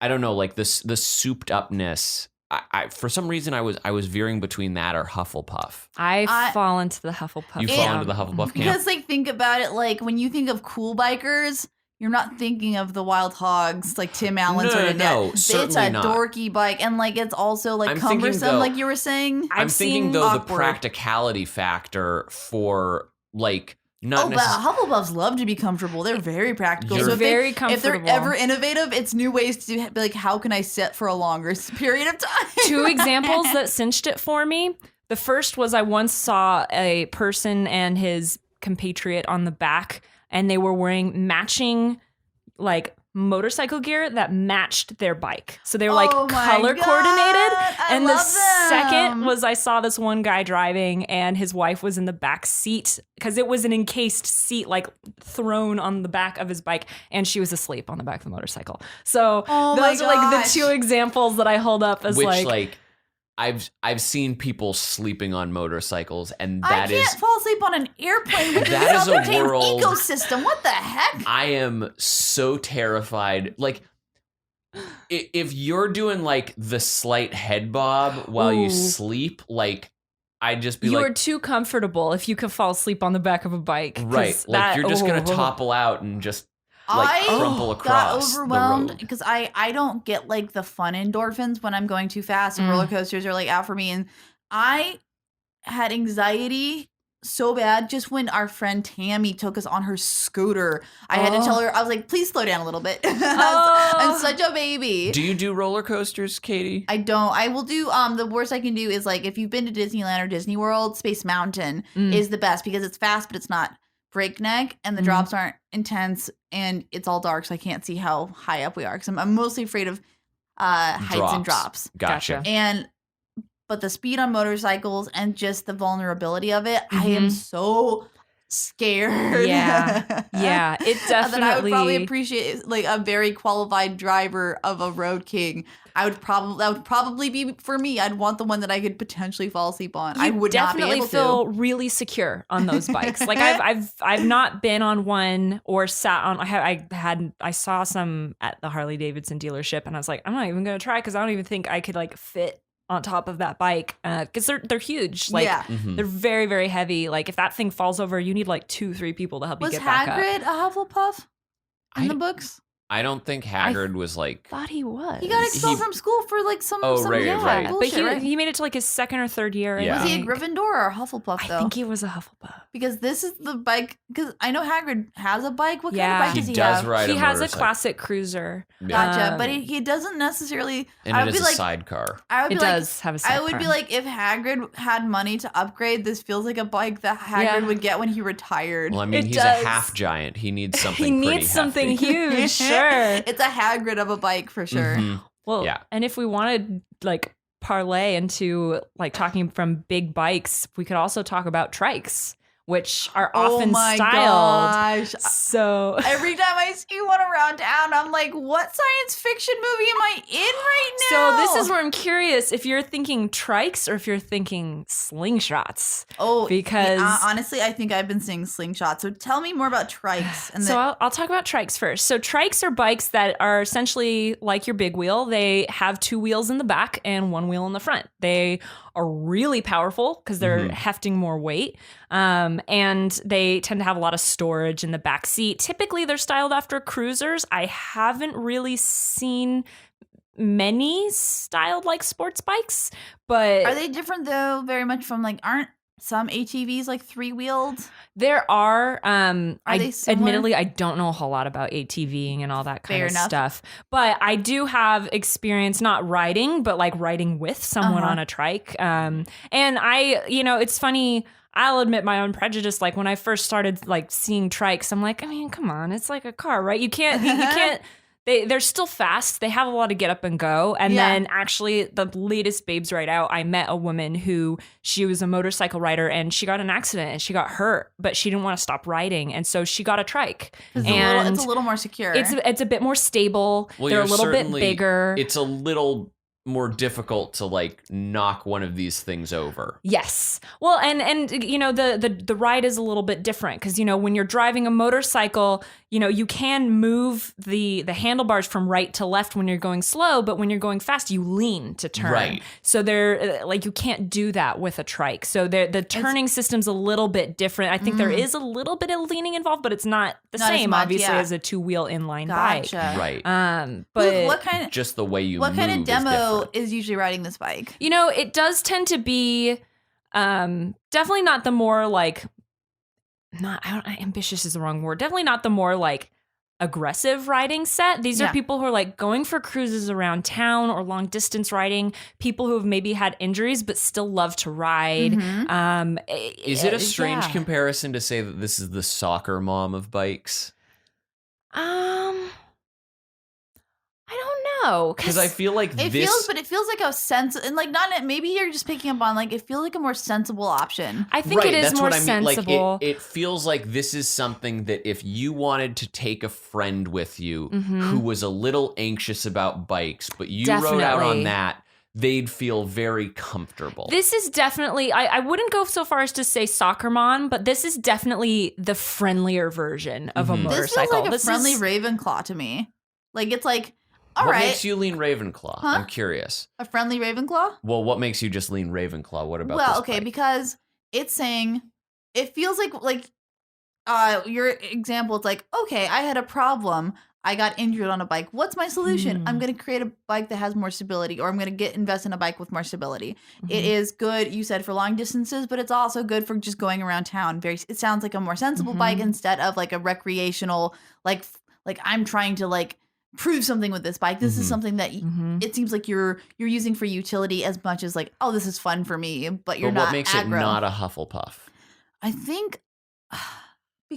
I don't know, like the souped upness. I for some reason I was veering between that or Hufflepuff. I fall into the Hufflepuff. You fall into the Hufflepuff camp. Because like think about it, like when you think of cool bikers, you're not thinking of the Wild Hogs, like Tim Allen sort of. No, it's certainly a not. dorky bike, and like it's also like cumbersome, like you were saying. I'm thinking the practicality factor for like. But Hufflepuffs love to be comfortable. They're very practical. You're very comfortable. If they're ever innovative, it's new ways to be like, how can I sit for a longer period of time? 2 examples that cinched it for me. The first was I once saw a person and his compatriot on the back, and they were wearing matching like motorcycle gear that matched their bike. So they were like color coordinated. And the second was I saw this one guy driving and his wife was in the back seat because it was an encased seat like thrown on the back of his bike and she was asleep on the back of the motorcycle. So those are like the 2 examples that I hold up as like I've seen people sleeping on motorcycles, and I can't fall asleep on an airplane with that is a self-contained world ecosystem. What the heck? I am so terrified. Like, if you're doing like the slight head bob while you sleep, like I'd just be you're too comfortable if you can fall asleep on the back of a bike, right? Like you're just gonna topple out and just. Like crumple across got overwhelmed the road. because I don't get like the fun endorphins when I'm going too fast and roller coasters are like out for me, and I had anxiety so bad just when our friend Tammy took us on her scooter. I had to tell her, I was like, please slow down a little bit. I'm such a baby. Do you do roller coasters, Katie? I don't. I will do the worst I can do is like if you've been to Disneyland or Disney World, Space Mountain is the best because it's fast but it's not breakneck and the drops aren't intense and it's all dark, so I can't see how high up we are because I'm mostly afraid of heights and drops. Gotcha. But the speed on motorcycles and just the vulnerability of it, I am so scared. Yeah. Yeah. It definitely. Then I would probably appreciate like a very qualified driver of a Road King. That would probably be for me. I'd want the one that I could potentially fall asleep on. I would not be able to. Definitely feel really secure on those bikes. Like I've not been on one or sat on. I saw some at the Harley Davidson dealership, and I was like, I'm not even gonna try because I don't even think I could like fit on top of that bike because they're huge. Like they're very, very heavy. Like if that thing falls over, you need like 2-3 people to help you get back up. Was Hagrid a Hufflepuff in the books? I don't think Hagrid was like. Thought he was. He got expelled from school for like some. Right. Bullshit, but he made it to like his second or third year. Yeah. Was he a Gryffindor or a Hufflepuff though? I think he was a Hufflepuff. Because this is the bike. Because I know Hagrid has a bike. What kind of bike does he does have? ride He a has a motorcycle. classic cruiser. Gotcha, but he doesn't necessarily. And I it would is be a like, sidecar. I would be It like, does have a sidecar. I would be like, if Hagrid had money to upgrade, this feels like a bike that Hagrid would get when he retired. Well, I mean, he's a half giant. He needs something. He needs something huge. Sure, it's a Hagrid of a bike for sure. Well, and if we wanted like parlay into like talking from big bikes, we could also talk about trikes, which are often styled. Gosh. So every time I see one around town, I'm like, what science fiction movie am I in right now? So this is where I'm curious if you're thinking trikes or if you're thinking slingshots. Oh, because honestly, I think I've been seeing slingshots. So tell me more about trikes. And I'll talk about trikes first. So trikes are bikes that are essentially like your big wheel. They have 2 wheels in the back and 1 wheel in the front. They are really powerful because they're hefting more weight. And they tend to have a lot of storage in the back seat. Typically, they're styled after cruisers. I haven't really seen many styled like sports bikes, but are they different though? Very much from like, aren't some ATVs like 3-wheeled? There are. Are they similar? Admittedly, I don't know a whole lot about ATVing and all that kind Fair of enough. stuff. But I do have experience not riding, but like riding with someone on a trike. And it's funny. I'll admit my own prejudice. Like when I first started like seeing trikes, I'm like, I mean, come on, it's like a car, right? You can't. They're still fast. They have a lot of get up and go. And then actually the latest Babes Right Out, I met a woman who she was a motorcycle rider and she got in an accident and she got hurt, but she didn't want to stop riding. And so she got a trike. It's a little more secure. It's a bit more stable. Well, they're a little bit bigger. It's a little more difficult to like knock one of these things over. Yes. Well, and you know the ride is a little bit different because you know when you're driving a motorcycle, you know you can move the handlebars from right to left when you're going slow, but when you're going fast, you lean to turn. Right. So they're like you can't do that with a trike. So the turning system's a little bit different. I think there is a little bit of leaning involved, but it's not the same much, obviously as a 2-wheel inline bike. Right. But what kind of just the way you what move kind of demo is is usually riding this bike? You know, it does tend to be definitely not the more like ambitious is the wrong word. Definitely not the more like aggressive riding set. These are people who are like going for cruises around town or long distance riding, people who have maybe had injuries but still love to ride. Is it a strange comparison to say that this is the soccer mom of bikes? I don't know, because I feel like it feels like a sense, and like not maybe you're just picking up on like it feels like a more sensible option. I think it is that's more what I mean. sensible. Like it feels like this is something that if you wanted to take a friend with you who was a little anxious about bikes, but you rode out on that, they'd feel very comfortable. This is definitely, I wouldn't go so far as to say soccer mom, but this is definitely the friendlier version of a motorcycle. This feels like a friendly Ravenclaw to me. Like it's like, all right. What makes you lean Ravenclaw? Huh? I'm curious. A friendly Ravenclaw? Well, what makes you just lean Ravenclaw? What about this bike? Because it's saying, it feels like your example, it's like, okay, I had a problem. I got injured on a bike. What's my solution? I'm going to create a bike that has more stability, or I'm going to invest in a bike with more stability. It is good, you said, for long distances, but it's also good for just going around town. It sounds like a more sensible bike instead of like a recreational, like I'm trying to like prove something with this bike. This is something that it seems like you're using for utility as much as like, oh, this is fun for me, but you're not what makes aggro. it not a Hufflepuff? I think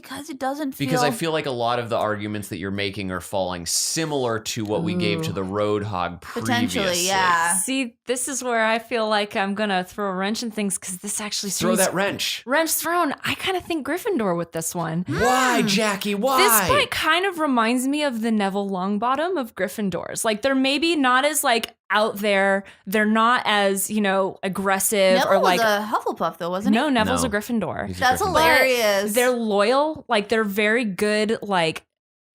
Because it doesn't feel... Because I feel like a lot of the arguments that you're making are falling similar to what we gave to the Roadhog previously. Potentially, yeah. See, this is where I feel like I'm going to throw a wrench in things because this actually... Throw that wrench. Wrench thrown. I kind of think Gryffindor with this one. Why, Jackie? Why? This fight kind of reminds me of the Neville Longbottom of Gryffindors. Like, they're maybe not as, like, out there. They're not as, you know, aggressive. Neville or like was a Hufflepuff, though, wasn't he? No, Neville's No. a Gryffindor. He's a That's Gryffindor. hilarious. They're loyal. Like, they're very good. Like,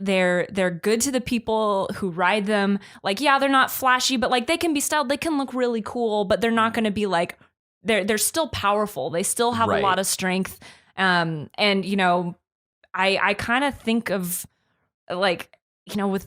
they're good to the people who ride them. Like, yeah, they're not flashy, but like they can be styled. They can look really cool, but they're not going to be like, they're still powerful. They still have a lot of strength. And, you know, I kind of think of like, you know, with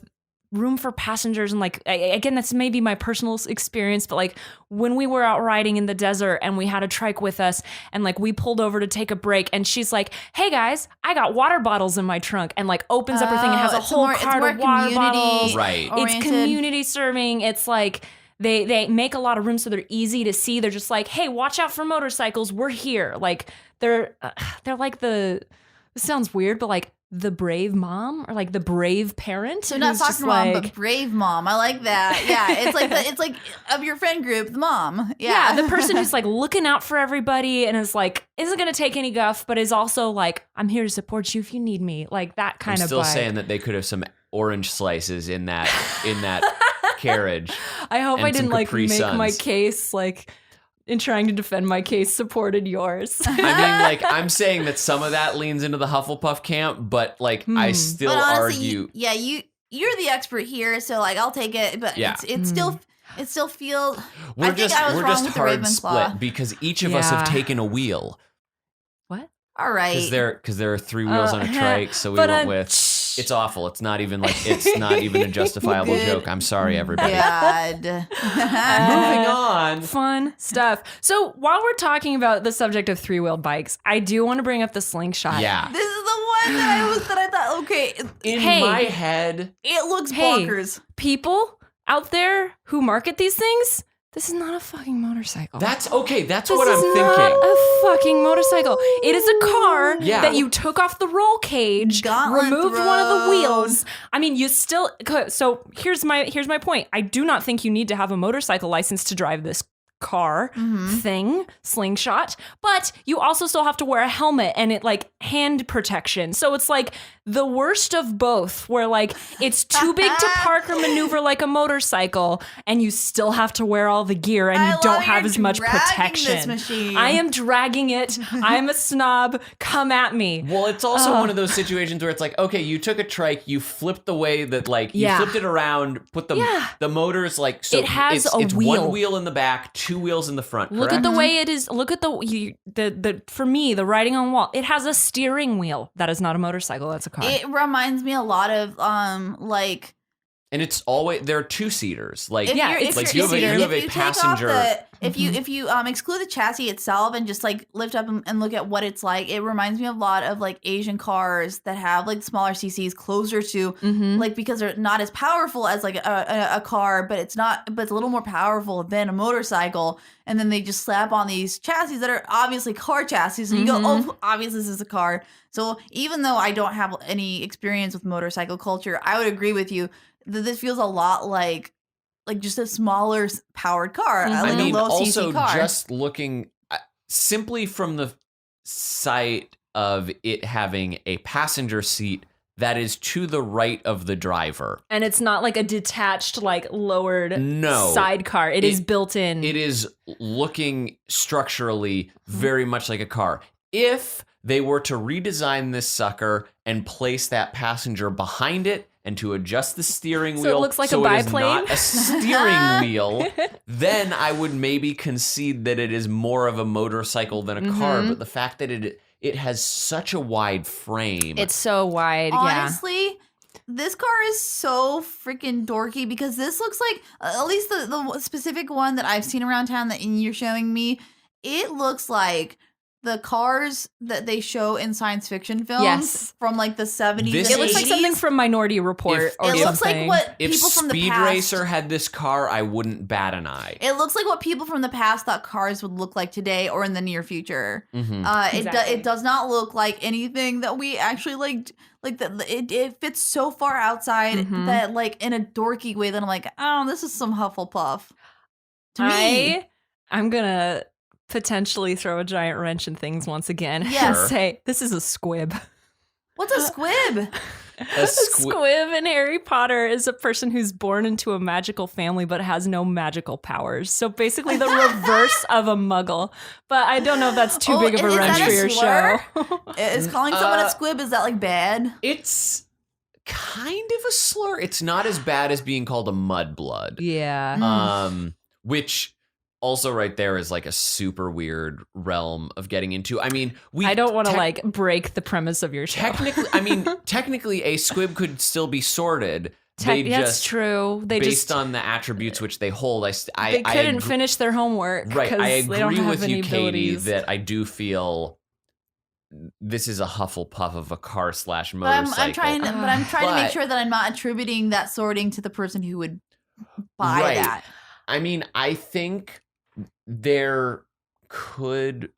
room for passengers and like, again, that's maybe my personal experience, but like when we were out riding in the desert and we had a trike with us and like we pulled over to take a break and she's like, hey guys, I got water bottles in my trunk, and like opens up her thing and has a whole cart of water bottles. Right. Oriented. It's community serving. It's like they make a lot of room so they're easy to see. They're just like, hey, watch out for motorcycles. We're here. Like they're like this sounds weird, but like the brave mom or like the brave parent. So not who's just soccer mom, like, but brave mom. I like that. Yeah, it's like of your friend group, the mom. Yeah, the person who's like looking out for everybody and is like isn't gonna take any guff, but is also like, I'm here to support you if you need me. Like that kind I'm of still vibe. saying that they could have some orange slices in that carriage. I hope and I didn't some like Capri make my Suns. case like in trying to defend my case supported yours. I mean, like, I'm saying that some of that leans into the Hufflepuff camp, but like, I still but honestly, argue. you're the expert here, so like I'll take it. But Yeah. it still feels. We're I think just I was we're wrong just with the hard Ravenclaw. split because each of us have Yeah. taken a wheel. What? All right. Because there are 3 wheels on a trike, so we but went with. It's awful. It's not even a justifiable Good. joke. I'm sorry, everybody. God. Moving on. Fun stuff. So while we're talking about the subject of 3-wheeled bikes, I do want to bring up the slingshot. Yeah. This is the one that I thought. Okay, In Hey. my head, it looks Hey. bonkers. People out there who market these things, this is not a fucking motorcycle. that's okay. That's This what I'm is thinking. not a fucking motorcycle. It is a car Yeah. that you took off the roll cage, Gauntlet removed one of the thrown. wheels. I mean, you still. So here's my point. I do not think you need to have a motorcycle license to drive this car thing, slingshot, but you also still have to wear a helmet and it like hand protection. So it's like the worst of both, where like it's too big to park or maneuver like a motorcycle, and you still have to wear all the gear and I you love don't have you're as much dragging protection. this machine. I am dragging it. I'm a snob. Come at me. Well, it's also one of those situations where it's like, okay, you took a trike, you flipped the way that like you Yeah. flipped it around, put the motors like so It has it's, a it's wheel. one wheel in the back, 2 wheels in the front. Look at correct? the way it is. Look at the for me, the writing on the wall. It has a steering wheel. That is not a motorcycle. That's a car. It reminds me a lot of like And it's always there are 2-seaters. Like if Yeah, you're, it's if like you're, you have a, if you have a you take off passenger. if you exclude the chassis itself and just like lift up and look at what it's like, it reminds me a lot of like Asian cars that have like smaller CCs closer to like, because they're not as powerful as like a car, but it's a little more powerful than a motorcycle. And then they just slap on these chassis that are obviously car chassis, and you go, oh, obviously this is a car. So even though I don't have any experience with motorcycle culture, I would agree with you that this feels a lot like just a smaller powered car, like I mean, a low also CC car. just looking simply from the sight of it having a passenger seat that is to the right of the driver. and it's not like a detached, like lowered No. sidecar. It is built in. It is looking structurally very much like a car. If they were to redesign this sucker and place that passenger behind it and to adjust the steering So wheel it looks like so a it is biplane? not a steering wheel, then I would maybe concede that it is more of a motorcycle than a car. But the fact that it has such a wide frame. It's so wide. Honestly, this car is so freaking dorky because this looks like, at least the specific one that I've seen around town that you're showing me, it looks like the cars that they show in science fiction films Yes. from like the 70s. This and It looks like 80s. something from Minority Report If- or It looks something. like what If people from the Speed past. Racer had this car, I wouldn't bat an eye. It looks like what people from the past thought cars would look like today or in the near future. Mhm. Exactly. It does not look like anything that we actually liked. Like that, it fits so far outside Mhm. that, like, in a dorky way, that I'm like, oh, this is some Hufflepuff. To me, I'm gonna potentially throw a giant wrench in things once again Yeah. and Sure. say this is a squib. what's a squib? A squib in Harry Potter is a person who's born into a magical family but has no magical powers. So basically the reverse of a muggle. But I don't know if that's too Oh, big of a is wrench that for a your slur? show. Is calling someone a squib, is that like bad? It's kind of a slur. It's not as bad as being called a mudblood. Yeah. Which also right there is like a super weird realm of getting into. I mean, I don't want to like break the premise of your show. technically a squib could still be sorted. That's true. They based just on the attributes which they hold. they couldn't finish their homework. Right, I 'cause they don't agree have with any you, Katie, abilities. that I do feel this is a Hufflepuff of a car / But motorcycle. I'm trying to make But- sure that I'm not attributing that sorting to the person who would buy Right. that. I mean, I think there could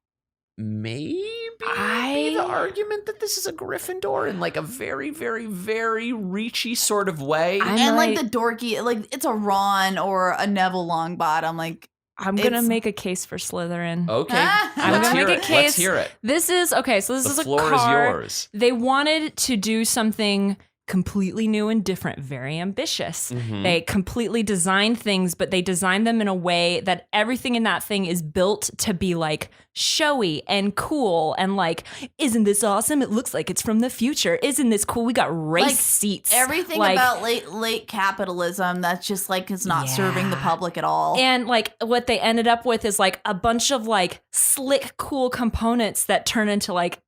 maybe be the argument that this is a Gryffindor in like a very, very, very reachy sort of way. And like the dorky, like it's a Ron or a Neville Longbottom. Like, I'm gonna it's- make a case for Slytherin. Okay, I'm let's gonna hear make it. a Let's case. hear it. This is okay. So this The is a floor car. is yours. They wanted to do something completely new and different, very ambitious. Mhm. They completely designed things, but they designed them in a way that everything in that thing is built to be like showy and cool and like, isn't this awesome? It looks like it's from the future. Isn't this cool? We got race Like, seats. everything Like, about late capitalism that's just like is not serving the Yeah. public at all. And like what they ended up with is like a bunch of like slick, cool components that turn into like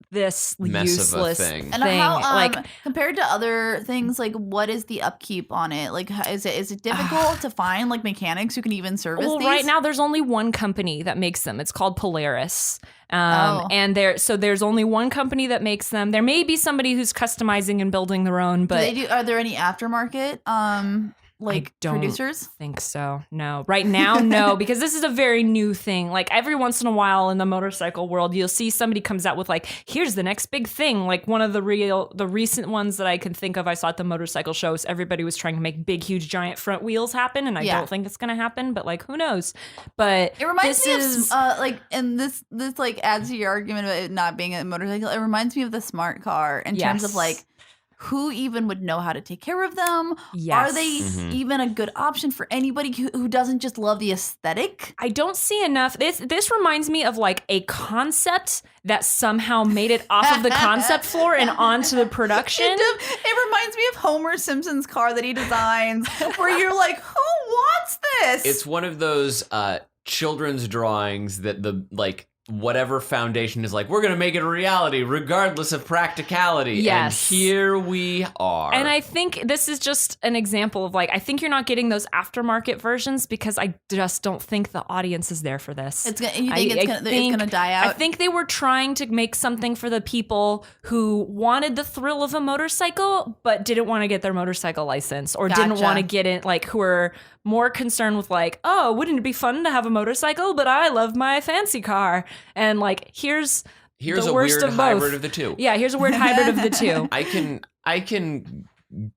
this Mess of a useless thing. And thing. how, like compared to other things, like what is the upkeep on it? Like, is it difficult to find like mechanics who can even service well, these? right now there's only one company that makes them. It's called Polaris. Oh. And there's only one company that makes them. There may be somebody who's customizing and building their own, but Are there any aftermarket like don't producers? think so. No. Right now, no, because this is a very new thing. Like every once in a while in the motorcycle world, you'll see somebody comes out with like, here's the next big thing. Like one of the recent ones that I can think of, I saw at the motorcycle shows, everybody was trying to make big, huge, giant front wheels happen. And I Yeah. don't think it's going to happen, but like, who knows? But It reminds this me is, of like, and this like adds to your argument about it not being a motorcycle. It reminds me of the smart car in terms of Yes. like, who even would know how to take care of them? yes. Are they Mhm. even a good option for anybody who doesn't just love the aesthetic? I don't see enough. This reminds me of like a concept that somehow made it off of the concept floor and onto the production. It reminds me of Homer Simpson's car that he designs, where you're like, who wants this? It's one of those children's drawings that the like whatever foundation is like, we're gonna make it a reality regardless of practicality. Yes. And here we are. And I think this is just an example of like, I think you're not getting those aftermarket versions because I just don't think the audience is there for this. you think it's gonna die out? I think they were trying to make something for the people who wanted the thrill of a motorcycle, but didn't want to get their motorcycle license or didn't Gotcha. want to get in, like who are more concerned with like, oh, wouldn't it be fun to have a motorcycle? But I love my fancy car. And like, here's here's the a worst weird of both. hybrid of the two. Yeah, here's a weird hybrid of the two. I can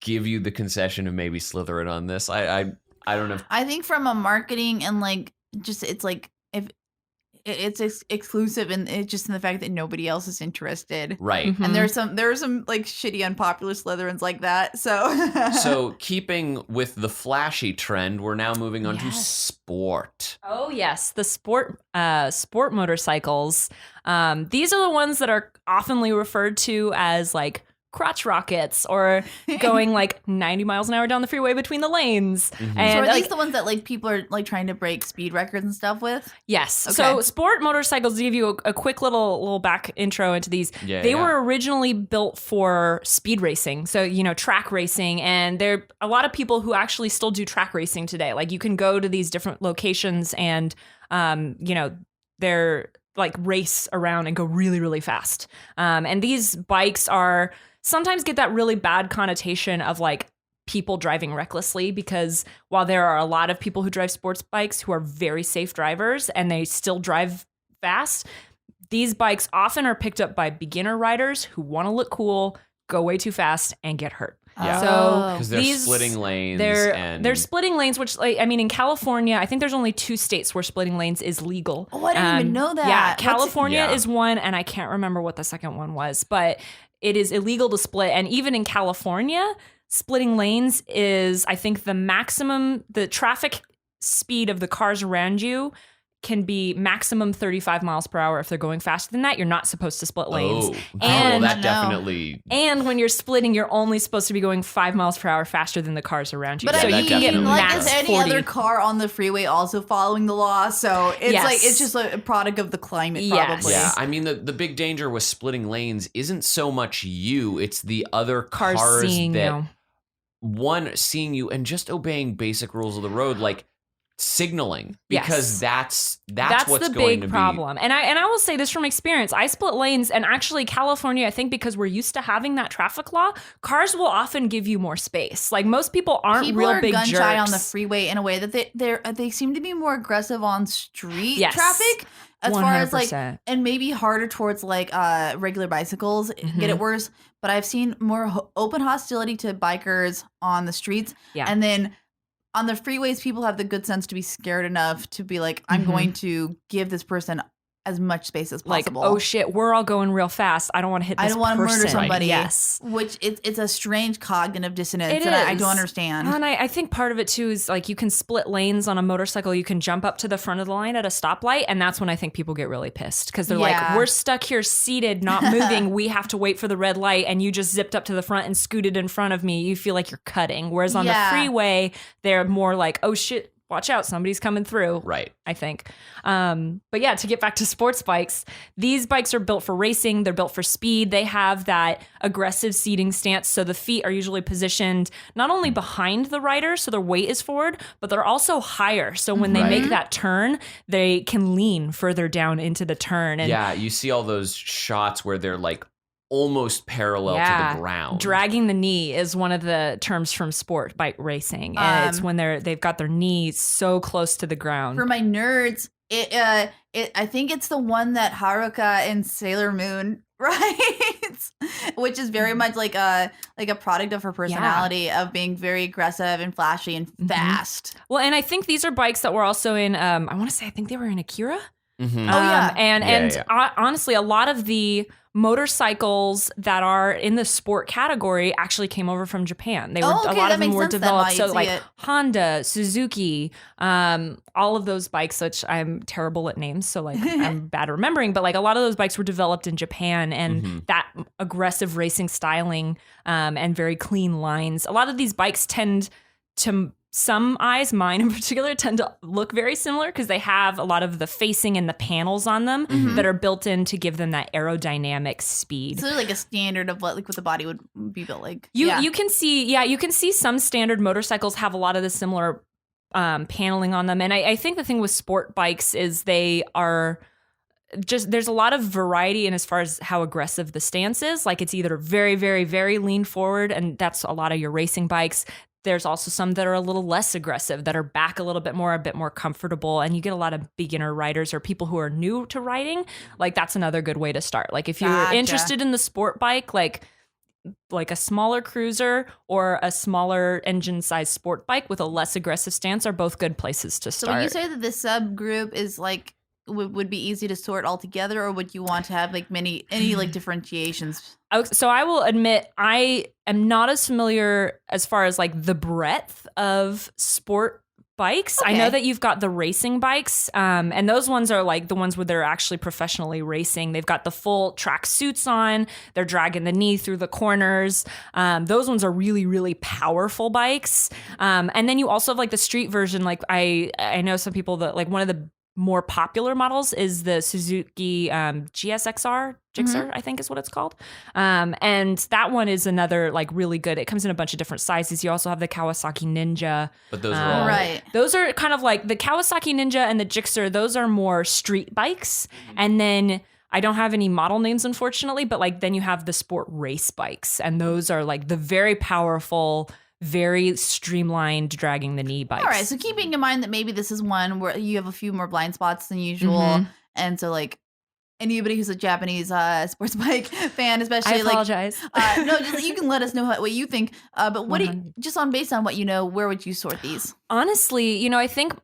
give you the concession of maybe Slytherin on this. I don't know. I think from a marketing and like just it's like if it's exclusive and it's just in the fact that nobody else is interested. Right. Mhm. And there are some like shitty unpopular Slytherins like that. So So keeping with the flashy trend, we're now moving on to Yes. sport. Oh yes, the sport motorcycles. These are the ones that are oftenly referred to as like crotch rockets or going like 90 miles an hour down the freeway between the lanes. Mhm. So And are like, these the ones that like people are like trying to break speed records and stuff with? yes. So Okay. sport motorcycles, to give you a quick little back intro into these, Yeah, they yeah. were originally built for speed racing. So, track racing. And there are a lot of people who actually still do track racing today. Like you can go to these different locations and, they're like race around and go really, really fast. And these bikes are sometimes get that really bad connotation of like people driving recklessly, because while there are a lot of people who drive sports bikes who are very safe drivers and they still drive fast, these bikes often are picked up by beginner riders who want to look cool, go way too fast, and get hurt. Yeah. So Because they're splitting lanes. They're splitting lanes, which, like, I mean, in California, I think there's only 2 states where splitting lanes is legal. Oh, I didn't even know that. Yeah, California is one, and I can't remember what the second one was, but it is illegal to split. And even in California, splitting lanes is, I think, the traffic speed of the cars around you can be maximum 35 miles per hour. If they're going faster than that, you're not supposed to split lanes. And that definitely. And when you're splitting, you're only supposed to be going 5 miles per hour faster than the cars around you. But so I mean, you can get like, max is any 40. other car on the freeway also following the law? So it's Yes. like it's just a product of the climate, Yes. probably. Yeah, I mean, the big danger with splitting lanes isn't so much you, it's the other cars seeing that, you. one, seeing you and just obeying basic rules of the road, like signaling, because that's what's the going big to problem. And I will say this from experience. I split lanes, and actually California, I think because we're used to having that traffic law, cars will often give you more space. Like, most people aren't People real are big gun jerks. shy on the freeway in a way that they seem to be more aggressive on street Yes. traffic. As far as like, 100%. and maybe harder towards like regular bicycles Mm-hmm. get it worse. But I've seen more open hostility to bikers on the streets. Yeah. And then on the freeways, people have the good sense to be scared enough to be like, I'm Mm-hmm. going to give this person as much space as Like, possible. oh shit, we're all going real fast. I don't want to hit this I don't want to murder person. somebody. Yes. Which it's a strange cognitive dissonance It that I is. don't understand. And I think part of it too is like, you can split lanes on a motorcycle. You can jump up to the front of the line at a stoplight. And that's when I think people get really pissed, because they're like, Yeah. we're stuck here seated, not moving. We have to wait for the red light. And you just zipped up to the front and scooted in front of me. You feel like you're cutting. Whereas on the freeway, they're more like, oh shit, watch out, somebody's coming through. Right. I think. But yeah, to get back to sports bikes, these bikes are built for racing. They're built for speed. They have that aggressive seating stance. So the feet are usually positioned not only behind the rider, so their weight is forward, but they're also higher. So when they make that turn, they can lean further down into the turn. And Yeah, you see all those shots where they're like almost parallel to the ground. Dragging the knee is one of the terms from sport bike racing. And it's when they've got their knees so close to the ground. For my nerds, I think it's the one that Haruka in Sailor Moon writes, which is very much like a product of her personality of being very aggressive and flashy and fast. Well, and I think these are bikes that were also in, I want to say, I think they were in Akira. Mhm. Oh, yeah. And honestly, a lot of the motorcycles that are in the sport category actually came over from Japan. They were Oh, okay, a lot that of them makes were sense then developed. why So you'd like see it. Honda, Suzuki, all of those bikes, which I'm terrible at names, so like I'm bad at remembering, but like a lot of those bikes were developed in Japan, and that aggressive racing styling and very clean lines. A lot of these bikes tend to, some eyes, mine in particular, tend to look very similar because they have a lot of the facing and the panels on them that are built in to give them that aerodynamic speed. So like a standard of what the body would be built like. You can see some standard motorcycles have a lot of the similar paneling on them. And I think the thing with sport bikes is they are just, there's a lot of variety in as far as how aggressive the stance is. Like, it's either very, very, very lean forward, and that's a lot of your racing bikes. There's also some that are a little less aggressive, that are back a little bit more, a bit more comfortable. And you get a lot of beginner riders or people who are new to riding. Like, that's another good way to start. Like, if you're interested in the sport bike, like a smaller cruiser or a smaller engine size sport bike with a less aggressive stance are both good places to start. So would you say that this subgroup is like would be easy to sort all together, or would you want to have like any like differentiations? So I will admit I am not as familiar as far as like the breadth of sport bikes. Okay. I know that you've got the racing bikes, and those ones are like the ones where they're actually professionally racing. They've got the full track suits on. They're dragging the knee through the corners. Those ones are really, really powerful bikes. And then you also have like the street version. Like I know some people that like one of the more popular models is the Suzuki GSXR, Gixxer, I think is what it's called. And that one is another like really good. It comes in a bunch of different sizes. You also have the Kawasaki Ninja. But those are all Right. Those are kind of like the Kawasaki Ninja and the Gixxer. Those are more street bikes. And then I don't have any model names, unfortunately, but like then you have the sport race bikes. And those are like the very powerful, very streamlined dragging the knee bikes. All right, so keeping in mind that maybe this is one where you have a few more blind spots than usual, and so like anybody who's a Japanese sports bike fan, especially I apologize. no, just you can let us know what you think. But what do you, just based on what you know, where would you sort these? Honestly, I think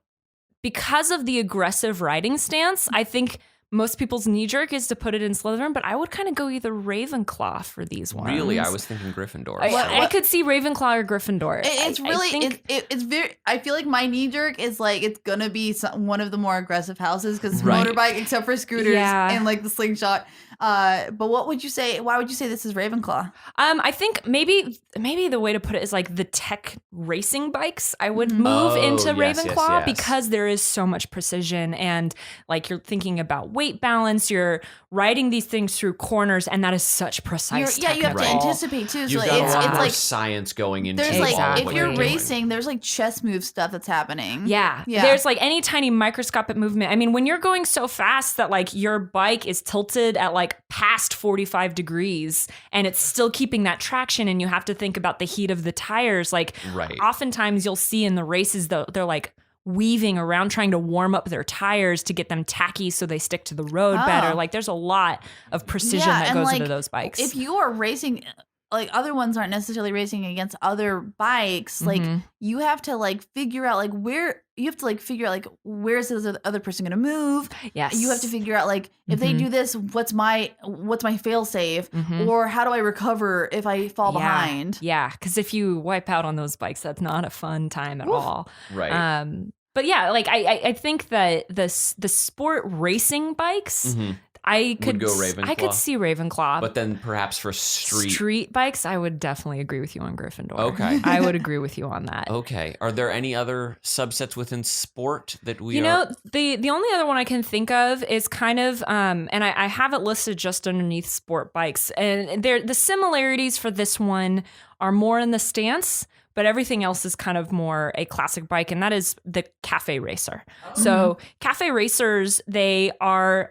because of the aggressive riding stance, I think most people's knee jerk is to put it in Slytherin, but I would kind of go either Ravenclaw for these ones. Really? I was thinking Gryffindor. I could see Ravenclaw or Gryffindor. It's really, it's very, I feel like my knee jerk is like, it's going to be one of the more aggressive houses because motorbike, except for scooters and like the slingshot. But what would you say? Why would you say this is Ravenclaw? I think maybe the way to put it is like the tech racing bikes. I would move into Ravenclaw because there is so much precision and like you're thinking about weight balance. You're riding these things through corners, and that is such precise. You have to anticipate too. You've So got it's a lot more like science going into there's all like of if what you're doing. racing, there's like chess move stuff that's happening. Yeah. There's like any tiny microscopic movement. I mean, when you're going so fast that like your bike is tilted at like past 45 degrees and it's still keeping that traction, and you have to think about the heat of the tires. Like oftentimes you'll see in the races though, they're like weaving around trying to warm up their tires to get them tacky so they stick to the road better. Like there's a lot of precision that goes into those bikes. If you are racing, like other ones aren't necessarily racing against other bikes, like you have to like figure out like where you have to like figure out like where's this other person going to move. Yes. You have to figure out like if they do this, what's my fail safe, or how do I recover if I fall behind? Yeah, because if you wipe out on those bikes, that's not a fun time at all. Right. But yeah, like I think that the sport racing bikes, I could go Ravenclaw. I could see Ravenclaw. But then perhaps for street bikes, I would definitely agree with you on Gryffindor. Okay. I would agree with you on that. Okay. Are there any other subsets within sport that we the only other one I can think of is kind of and I have it listed just underneath sport bikes. And the similarities for this one are more in the stance, but everything else is kind of more a classic bike, and that is the Cafe Racer. So Cafe Racers, they are,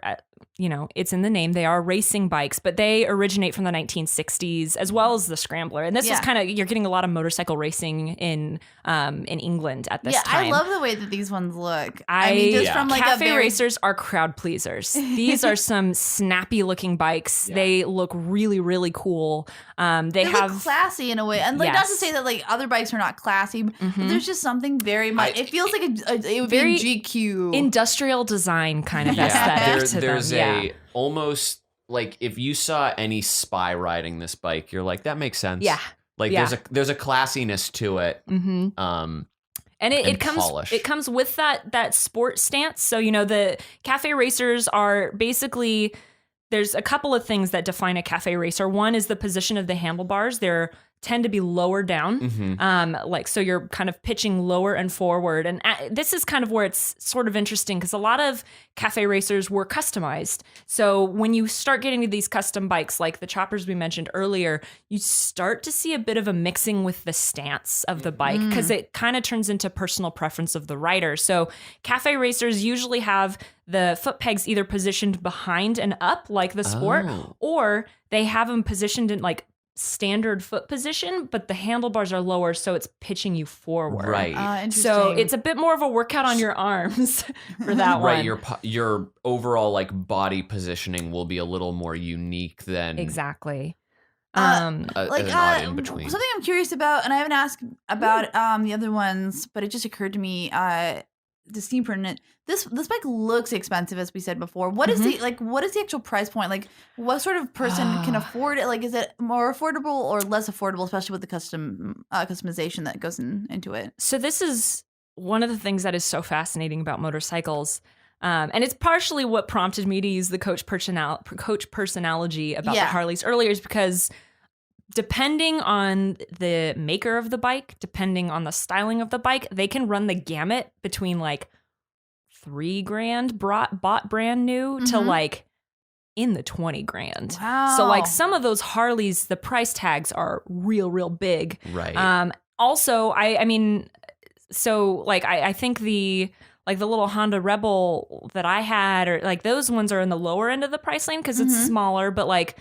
it's in the name, they are racing bikes, but they originate from the 1960s as well as the Scrambler. And this is kind of, you're getting a lot of motorcycle racing in England at this time. I love the way that these ones look. I mean, just from like Cafe Racers are crowd pleasers. These are some snappy looking bikes. They look really, really cool. They have look classy in a way, and like not to say that like other bikes are not classy, but there's just something very much. It feels like it would very be GQ industrial design kind of aesthetic to there's them. Almost like if you saw any spy riding this bike, you're like, that makes sense. Yeah. Like there's a classiness to it. And it comes with that sport stance. So the Cafe Racers are basically, there's a couple of things that define a cafe racer. One is the position of the handlebars. They're tend to be lower down. So you're kind of pitching lower and forward. And this is kind of where it's sort of interesting because a lot of cafe racers were customized. So when you start getting to these custom bikes, like the choppers we mentioned earlier, you start to see a bit of a mixing with the stance of the bike because it kind of turns into personal preference of the rider. So cafe racers usually have the foot pegs either positioned behind and up like the sport, or they have them positioned in like standard foot position, but the handlebars are lower, so it's pitching you forward. Right. So it's a bit more of a workout on your arms for that one. Right. Your overall like body positioning will be a little more unique than exactly. an odd in between. Something I'm curious about, and I haven't asked about the other ones, but it just occurred to me. The steam printed. This bike looks expensive, as we said before. What is what is the actual price point? Like, what sort of person can afford it? Like, is it more affordable or less affordable, especially with the customization that goes into it? So this is one of the things that is so fascinating about motorcycles. And it's partially what prompted me to use the coach personality about the Harleys earlier, is because depending on the maker of the bike, depending on the styling of the bike, they can run the gamut between like $3,000 bought brand new to like in the 20 grand. Wow. So like some of those Harleys, the price tags are real big. Right. Also, I mean, so like I think the little Honda Rebel that I had, or like those ones are in the lower end of the price lane because it's smaller. But like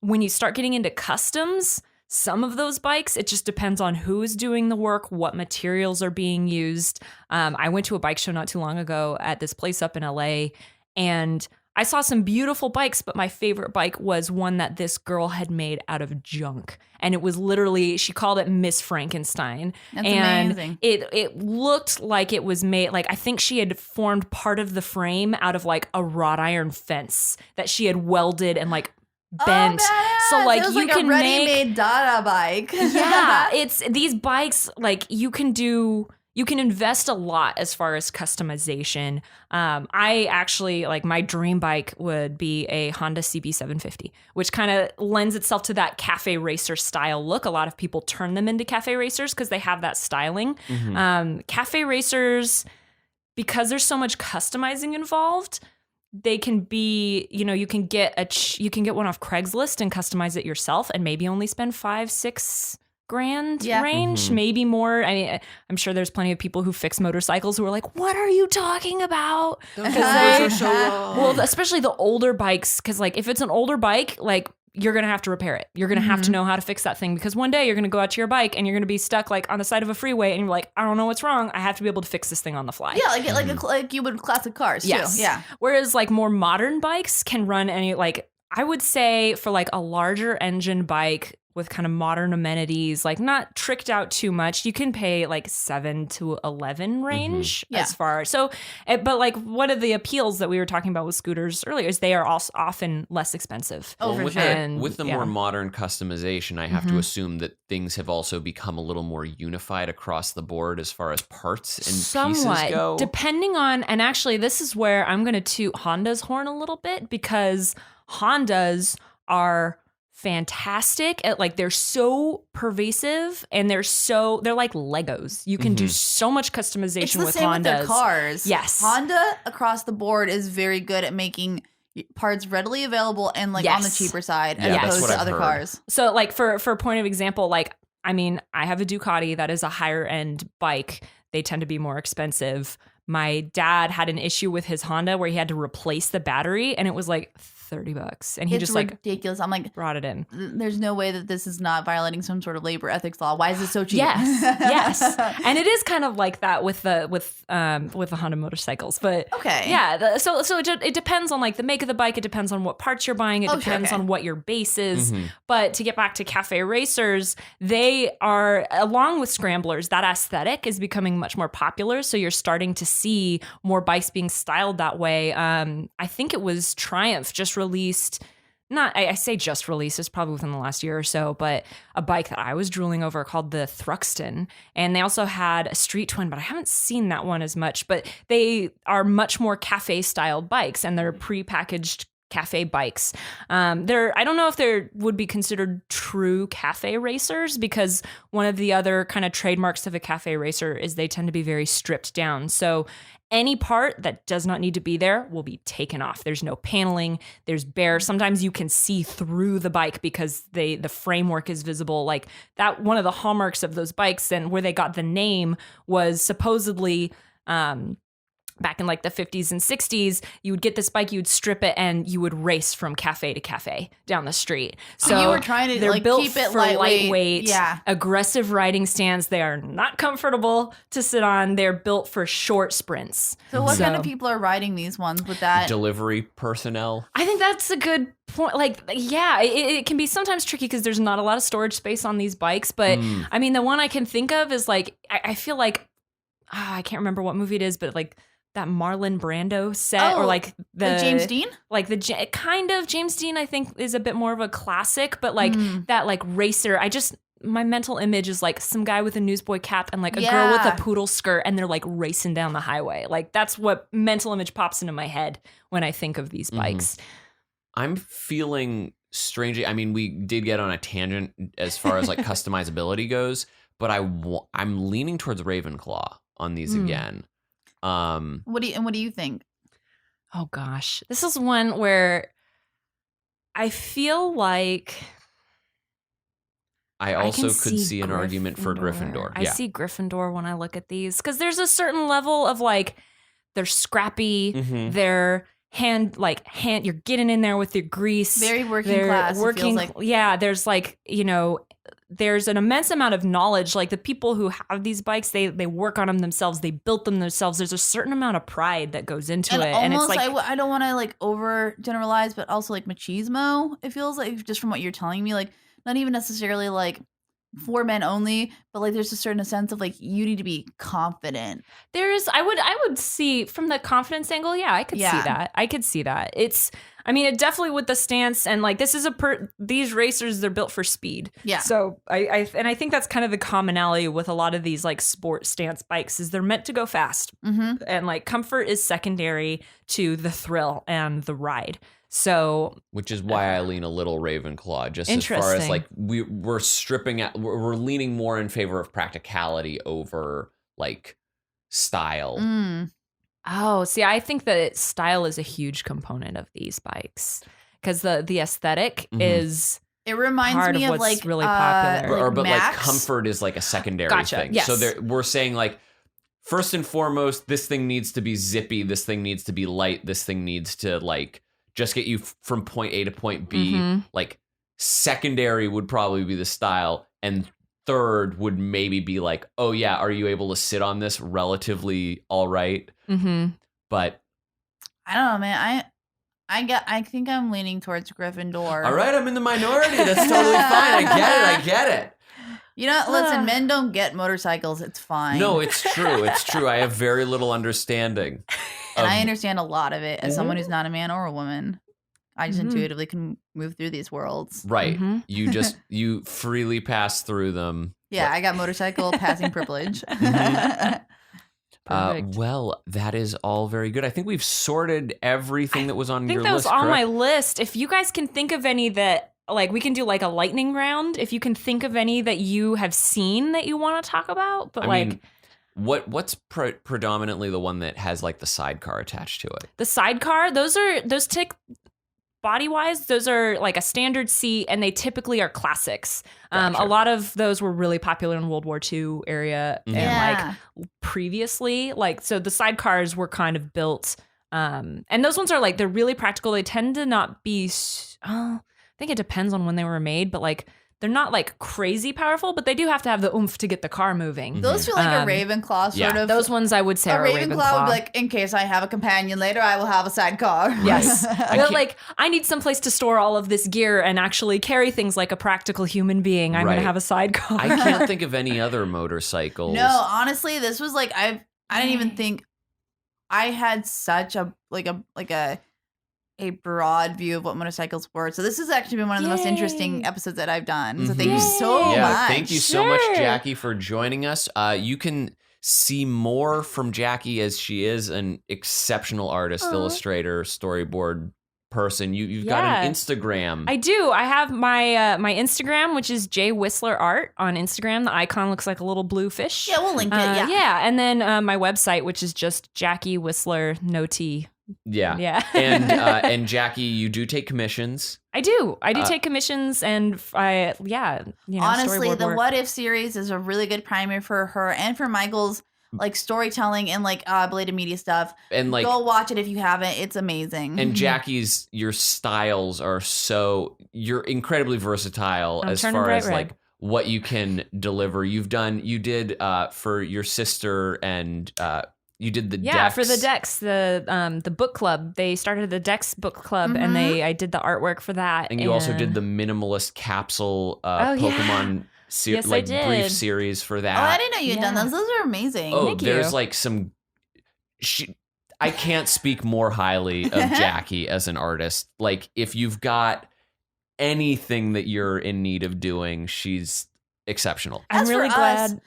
when you start getting into customs, some of those bikes, it just depends on who's doing the work, what materials are being used. I went to a bike show not too long ago at this place up in LA, and I saw some beautiful bikes, but my favorite bike was one that this girl had made out of junk. And it was literally, she called it Miss Frankenstein. That's and amazing. It looked like it was made, like I think she had formed part of the frame out of like a wrought iron fence that she had welded and like bent. Oh, so like it was you like can a ready-made Dada bike. yeah, it's these bikes, like you can invest a lot as far as customization. I actually, like, my dream bike would be a Honda CB750, which kind of lends itself to that cafe racer style look. A lot of people turn them into cafe racers because they have that styling. Cafe racers, because there's so much customizing involved, they can be, you can get one off Craigslist and customize it yourself and maybe only spend $5-6 grand range, maybe more. I mean, I'm sure there's plenty of people who fix motorcycles who are like, what are you talking about? Those are so wrong. Well, especially the older bikes, because like if it's an older bike, like you're going to have to repair it. You're going to have to know how to fix that thing, because one day you're going to go out to your bike and you're going to be stuck like on the side of a freeway and you're like, I don't know what's wrong. I have to be able to fix this thing on the fly. Yeah, like you would with classic cars too. Yes. Yeah. Whereas like more modern bikes can run any, like I would say for like a larger engine bike with kind of modern amenities, like not tricked out too much, you can pay like 7 to 11 range as far. So, but like one of the appeals that we were talking about with scooters earlier is they are also often less expensive. Oh, for with sure. With the more modern customization, I have to assume that things have also become a little more unified across the board as far as parts and pieces go. Depending on, and actually this is where I'm going to toot Honda's horn a little bit, because Hondas are fantastic at, like, they're so pervasive and they're like Legos. You can do so much customization It's the with same Hondas. with their cars. Yes. Honda across the board is very good at making parts readily available and like on the cheaper side as that's opposed what to I've other heard. cars. So like for a point of example, like, I mean, I have a Ducati that is a higher end bike. They tend to be more expensive. My dad had an issue with his Honda where he had to replace the battery, and it was like $30, and he It's just like ridiculous. I'm like, brought it in. there's no way that this is not violating some sort of labor ethics law. Why is it so cheap? Yes, and it is kind of like that with the Honda motorcycles. But Okay. yeah. So it depends on like the make of the bike. It depends on what parts you're buying. It depends on what your base is. But to get back to cafe racers, they are, along with scramblers, that aesthetic is becoming much more popular. So you're starting to see more bikes being styled that way. I think it was Triumph just released, I say just released, it's probably within the last year or so, but a bike that I was drooling over called the Thruxton. And they also had a Street Twin, but I haven't seen that one as much. But they are much more cafe styled bikes, and they're prepackaged cafe bikes. I don't know if they would be considered true cafe racers, because one of the other kind of trademarks of a cafe racer is they tend to be very stripped down. So any part that does not need to be there will be taken off. There's no paneling. There's bare. Sometimes you can see through the bike because the framework is visible. Like that, one of the hallmarks of those bikes and where they got the name was supposedly back in like the 50s and 60s, you would get this bike, you would strip it, and you would race from cafe to cafe down the street. So you were trying to they're like built keep it for lightweight, yeah. aggressive riding stands. They are not comfortable to sit on. They're built for short sprints. So what kind of people are riding these ones with that? Delivery personnel. I think that's a good point. Like, yeah, it can be sometimes tricky because there's not a lot of storage space on these bikes. But I mean, the one I can think of is like, I feel like, I can't remember what movie it is, but like that Marlon Brando set, or like the James Dean? Like the kind of James Dean, I think, is a bit more of a classic, but like that like racer, my mental image is like some guy with a newsboy cap and like a girl with a poodle skirt, and they're like racing down the highway. Like that's what mental image pops into my head when I think of these bikes. I'm feeling strangely, I mean, we did get on a tangent as far as like customizability goes, but I'm leaning towards Ravenclaw on these again. What do you think? Oh gosh, this is one where I feel like I also can could see an argument for Gryffindor. I see Gryffindor when I look at these because there's a certain level of like they're scrappy, they're hand you're getting in there with your grease. Very working class. It feels like. Yeah, there's like, there's an immense amount of knowledge. Like the people who have these bikes, they work on them themselves. They built them themselves. There's a certain amount of pride that goes into it. And it's like, I don't want to like over generalize, but also like machismo. It feels like just from what you're telling me, like not even necessarily like for men only, but like there's a certain sense of like you need to be confident. I would see from the confidence angle. Yeah, I could see that. I could see that. It definitely with the stance and like this is these racers, they're built for speed. Yeah. So I think that's kind of the commonality with a lot of these like sport stance bikes is they're meant to go fast, and like comfort is secondary to the thrill and the ride. So, which is why I lean a little Ravenclaw, just as far as like we're stripping out, we're leaning more in favor of practicality over like style. Oh, see, I think that style is a huge component of these bikes because the aesthetic is. It reminds me of what's like really popular, but Max. like comfort is like a secondary thing. Yes. So we're saying like first and foremost, this thing needs to be zippy, this thing needs to be light, this thing needs to like just get you from point A to point B. Like secondary would probably be the style, and third would maybe be like, oh yeah, are you able to sit on this relatively all right? But I don't know, man. I think I'm leaning towards Gryffindor. All right, I'm in the minority. That's totally fine. I get it. Listen, men don't get motorcycles. It's fine. No, it's true. It's true. I have very little understanding. And I understand a lot of it as someone who's not a man or a woman. I just intuitively can move through these worlds. Right. You freely pass through them. Yeah, I got motorcycle passing privilege. Well, that is all very good. I think we've sorted everything that was on your list. I think that was on my list. If you guys can think of any that, like, we can do like a lightning round. If you can think of any that you have seen that you want to talk about, but I mean, what's predominantly the one that has like the sidecar attached to it? The sidecar, those tick body wise, those are like a standard seat, and they typically are classics. Gotcha. A lot of those were really popular in World War II area and like previously. Like, so the sidecars were kind of built, and those ones are like they're really practical. They tend to not be. I think it depends on when they were made, but like. They're not like crazy powerful, but they do have to have the oomph to get the car moving. Those feel like a Ravenclaw sort of. Those ones I would say are Ravenclaw would be like, in case I have a companion later, I will have a sidecar. Yes. Like, I need someplace to store all of this gear and actually carry things like a practical human being. I'm going to have a sidecar. I can't think of any other motorcycles. No, honestly, this was like, I didn't even think I had such a broad view of what motorcycles were. So this has actually been one of the most interesting episodes that I've done. So thank you so much. Thank you so much, Jackie, for joining us. You can see more from Jackie as she is an exceptional artist, illustrator, storyboard person. You've got an Instagram. I do. I have my my Instagram, which is Whisler Art on Instagram. The icon looks like a little blue fish. Yeah, we'll link it. And then my website, which is just Jackie Whisler, no T. Yeah. And Jackie, you do take commissions. I do take commissions, and honestly, the work. What If series is a really good primer for her and for Michael's like storytelling and like belated media stuff. And like, go watch it if you haven't. It's amazing. And Jackie's, your styles are you're incredibly versatile as far as like what you can deliver. You did for your sister and you did the decks. For the decks, the book club. They started the decks book club, and I did the artwork for that. And you also did the minimalist capsule Pokemon brief series for that. Oh, I didn't know you had done those. Those are amazing. Oh, there's like some. I can't speak more highly of Jackie as an artist. Like, if you've got anything that you're in need of doing, she's exceptional. I'm really glad.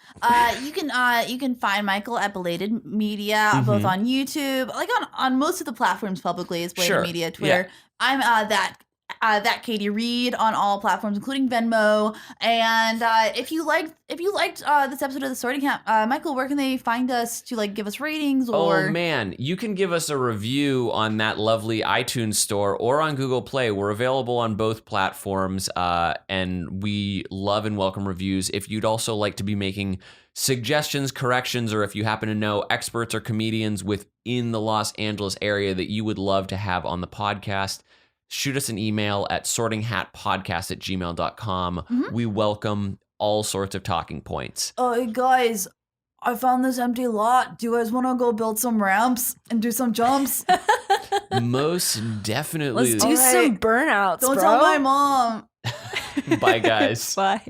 You can find Michael at Belated Media, both on YouTube, like on most of the platforms publicly. It's Belated Media, Twitter. I'm that that Katie Reed on all platforms, including Venmo. And if you liked this episode of the Sorting Hat, Michael, where can they find us to like give us ratings? Or Oh man, you can give us a review on that lovely iTunes store or on Google Play. We're available on both platforms, and we love and welcome reviews. If you'd also like to be making suggestions, corrections, or if you happen to know experts or comedians within the Los Angeles area that you would love to have on the podcast, shoot us an email at sortinghatpodcast@gmail.com. We welcome all sorts of talking points. hey guys, I found this empty lot. Do you guys want to go build some ramps and do some jumps? Most definitely. Let's do some burnouts, Don't bro. tell my mom. Bye, guys. Bye.